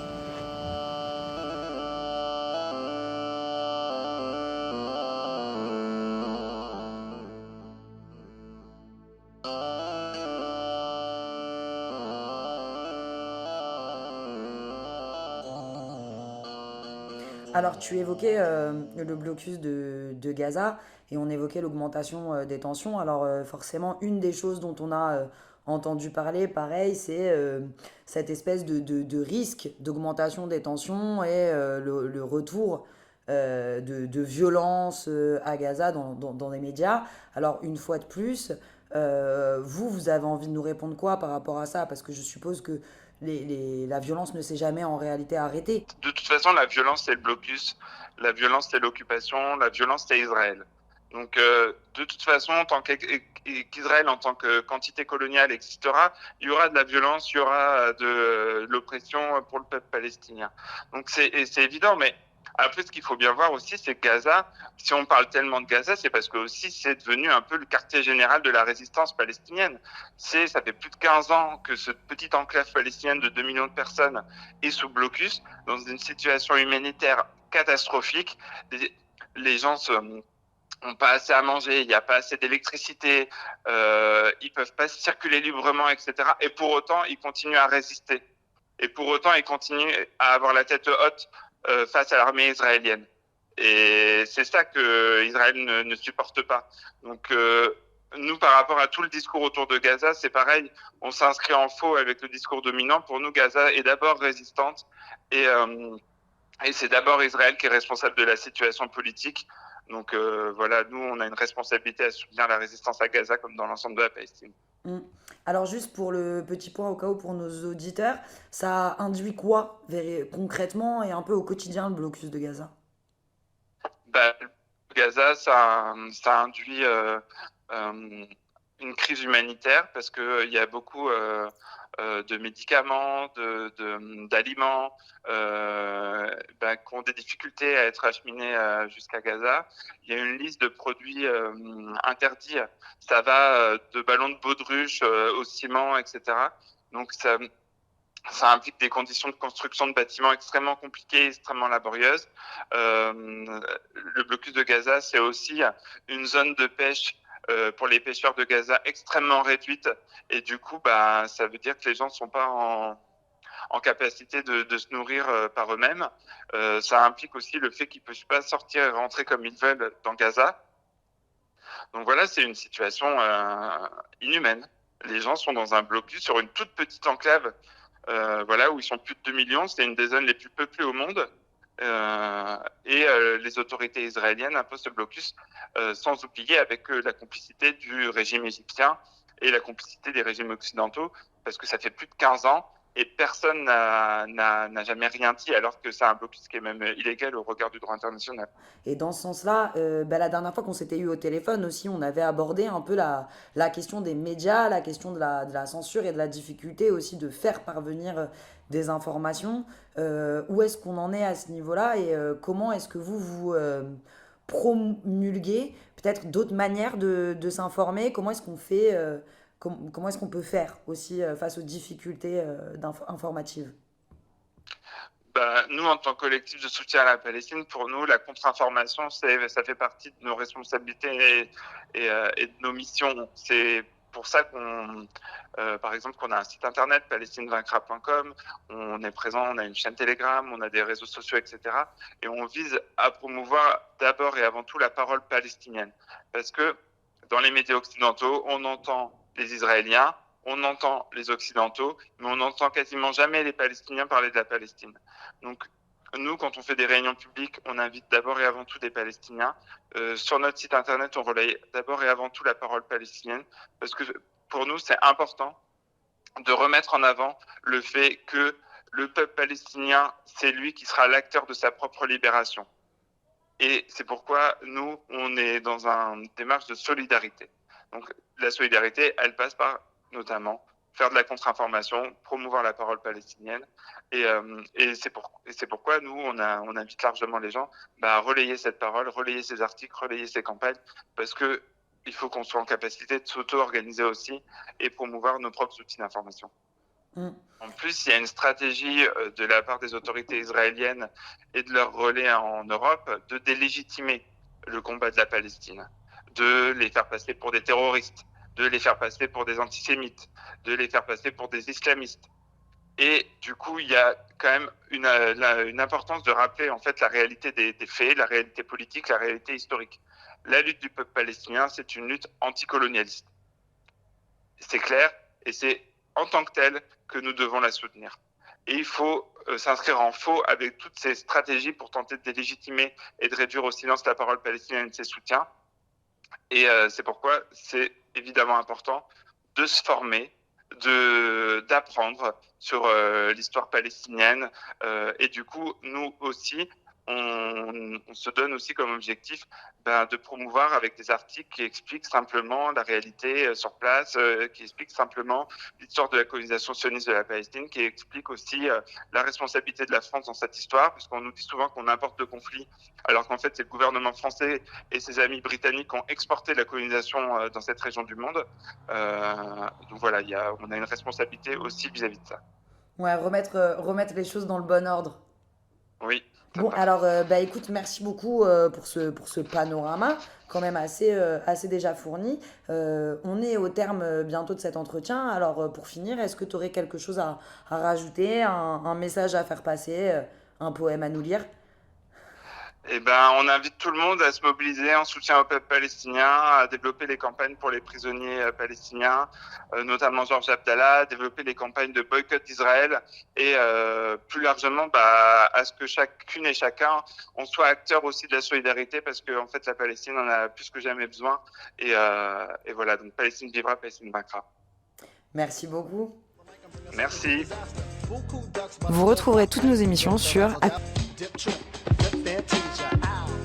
Alors, tu évoquais le blocus de Gaza et on évoquait l'augmentation des tensions. Alors, forcément, une des choses dont on a entendu parler, pareil, c'est cette espèce de risque d'augmentation des tensions et le retour de violence à Gaza dans les médias. Alors, une fois de plus, vous avez envie de nous répondre quoi par rapport à ça? Parce que je suppose que la violence ne s'est jamais en réalité arrêtée. De toute façon, la violence, c'est le blocus, la violence, c'est l'occupation, la violence, c'est Israël. Donc, de toute façon, en tant qu'Israël, en tant que quantité coloniale existera, il y aura de la violence, il y aura de l'oppression pour le peuple palestinien. Donc, c'est évident, mais après, ce qu'il faut bien voir aussi, c'est que Gaza, si on parle tellement de Gaza, c'est parce que aussi c'est devenu un peu le quartier général de la résistance palestinienne. Ça fait plus de 15 ans que cette petite enclave palestinienne de 2 millions de personnes est sous blocus, dans une situation humanitaire catastrophique. Les gens n'ont pas assez à manger, il n'y a pas assez d'électricité, ils peuvent pas circuler librement, etc. Et pour autant, ils continuent à résister. Et pour autant, ils continuent à avoir la tête haute face à l'armée israélienne. Et c'est ça que Israël ne supporte pas. Donc nous, par rapport à tout le discours autour de Gaza, c'est pareil. On s'inscrit en faux avec le discours dominant. Pour nous, Gaza est d'abord résistante et c'est d'abord Israël qui est responsable de la situation politique. Donc voilà, nous, on a une responsabilité à soutenir la résistance à Gaza comme dans l'ensemble de la Palestine. Mm. Alors juste pour le petit point au cas où pour nos auditeurs, ça induit quoi concrètement et un peu au quotidien le blocus de Gaza? Bah, Gaza, ça induit une crise humanitaire parce qu'il y a beaucoup de médicaments, d'aliments qui ont des difficultés à être acheminés jusqu'à Gaza. Il y a une liste de produits interdits. Ça va de ballons de baudruche au ciment, etc. Donc ça implique des conditions de construction de bâtiments extrêmement compliquées, extrêmement laborieuses. Le blocus de Gaza, c'est aussi une zone de pêche pour les pêcheurs de Gaza extrêmement réduite. Et du coup, ça veut dire que les gens ne sont pas en capacité de se nourrir par eux-mêmes. Ça implique aussi le fait qu'ils ne peuvent pas sortir et rentrer comme ils veulent dans Gaza. Donc voilà, c'est une situation inhumaine. Les gens sont dans un blocus sur une toute petite enclave où ils sont plus de 2 millions. C'est une des zones les plus peuplées au monde. Les autorités israéliennes imposent ce blocus sans oublier avec la complicité du régime égyptien et la complicité des régimes occidentaux, parce que ça fait plus de 15 ans et personne n'a jamais rien dit, alors que c'est un blocus qui est même illégal au regard du droit international. Et dans ce sens-là, la dernière fois qu'on s'était eu au téléphone aussi, on avait abordé un peu la question des médias, la question de la censure et de la difficulté aussi de faire parvenir des informations. Où est-ce qu'on en est à ce niveau-là et comment est-ce que vous promulguez peut-être d'autres manières de s'informer? Comment est-ce qu'on fait, comment est-ce qu'on peut faire aussi face aux difficultés informatives? Nous, en tant que collectif de soutien à la Palestine, pour nous, la contre-information, ça fait partie de nos responsabilités et de nos missions. C'est pour ça par exemple, qu'on a un site internet, palestinevaincra.com, on est présent, on a une chaîne Telegram, on a des réseaux sociaux, etc. Et on vise à promouvoir d'abord et avant tout la parole palestinienne. Parce que dans les médias occidentaux, on entend les Israéliens, on entend les Occidentaux, mais on n'entend quasiment jamais les Palestiniens parler de la Palestine. Donc, nous, quand on fait des réunions publiques, on invite d'abord et avant tout des Palestiniens. Sur notre site internet, on relaye d'abord et avant tout la parole palestinienne, parce que pour nous, c'est important de remettre en avant le fait que le peuple palestinien, c'est lui qui sera l'acteur de sa propre libération. Et c'est pourquoi nous, on est dans une démarche de solidarité. Donc, la solidarité, elle passe par notamment faire de la contre-information, promouvoir la parole palestinienne. Et c'est pourquoi nous, on invite largement les gens à relayer cette parole, relayer ces articles, relayer ces campagnes, parce que il faut qu'on soit en capacité de s'auto-organiser aussi et promouvoir nos propres outils d'information. En plus, il y a une stratégie de la part des autorités israéliennes et de leurs relais en Europe de délégitimer le combat de la Palestine, de les faire passer pour des terroristes, de les faire passer pour des antisémites, de les faire passer pour des islamistes. Et du coup, il y a quand même une importance de rappeler en fait la réalité des faits, la réalité politique, la réalité historique. La lutte du peuple palestinien, c'est une lutte anticolonialiste. C'est clair, et c'est en tant que telle que nous devons la soutenir. Et il faut s'inscrire en faux avec toutes ces stratégies pour tenter de délégitimer et de réduire au silence la parole palestinienne et ses soutiens. Et c'est pourquoi c'est évidemment important de se former, d'apprendre sur l'histoire palestinienne. Et du coup, nous aussi, on se donne aussi comme objectif de promouvoir avec des articles qui expliquent simplement la réalité sur place, qui expliquent simplement l'histoire de la colonisation sioniste de la Palestine, qui explique aussi la responsabilité de la France dans cette histoire, puisqu'on nous dit souvent qu'on importe le conflit, alors qu'en fait c'est le gouvernement français et ses amis britanniques qui ont exporté la colonisation dans cette région du monde. Donc voilà, on a une responsabilité aussi vis-à-vis de ça. Ouais, remettre les choses dans le bon ordre. Oui. Bon, alors, écoute, merci beaucoup pour ce panorama, quand même assez déjà fourni. On est au terme bientôt de cet entretien. Alors, pour finir, est-ce que tu aurais quelque chose à rajouter, un message à faire passer, un poème à nous lire? Eh ben, on invite tout le monde à se mobiliser en soutien au peuple palestinien, à développer les campagnes pour les prisonniers palestiniens, notamment Georges Abdallah, développer les campagnes de boycott d'Israël et plus largement à ce que chacune et chacun on soit acteur aussi de la solidarité parce que en fait la Palestine en a plus que jamais besoin et voilà, donc Palestine vivra, Palestine vaincra. Merci beaucoup. Merci. Vous retrouverez toutes nos émissions sur Dip, trip, flip their teacher out.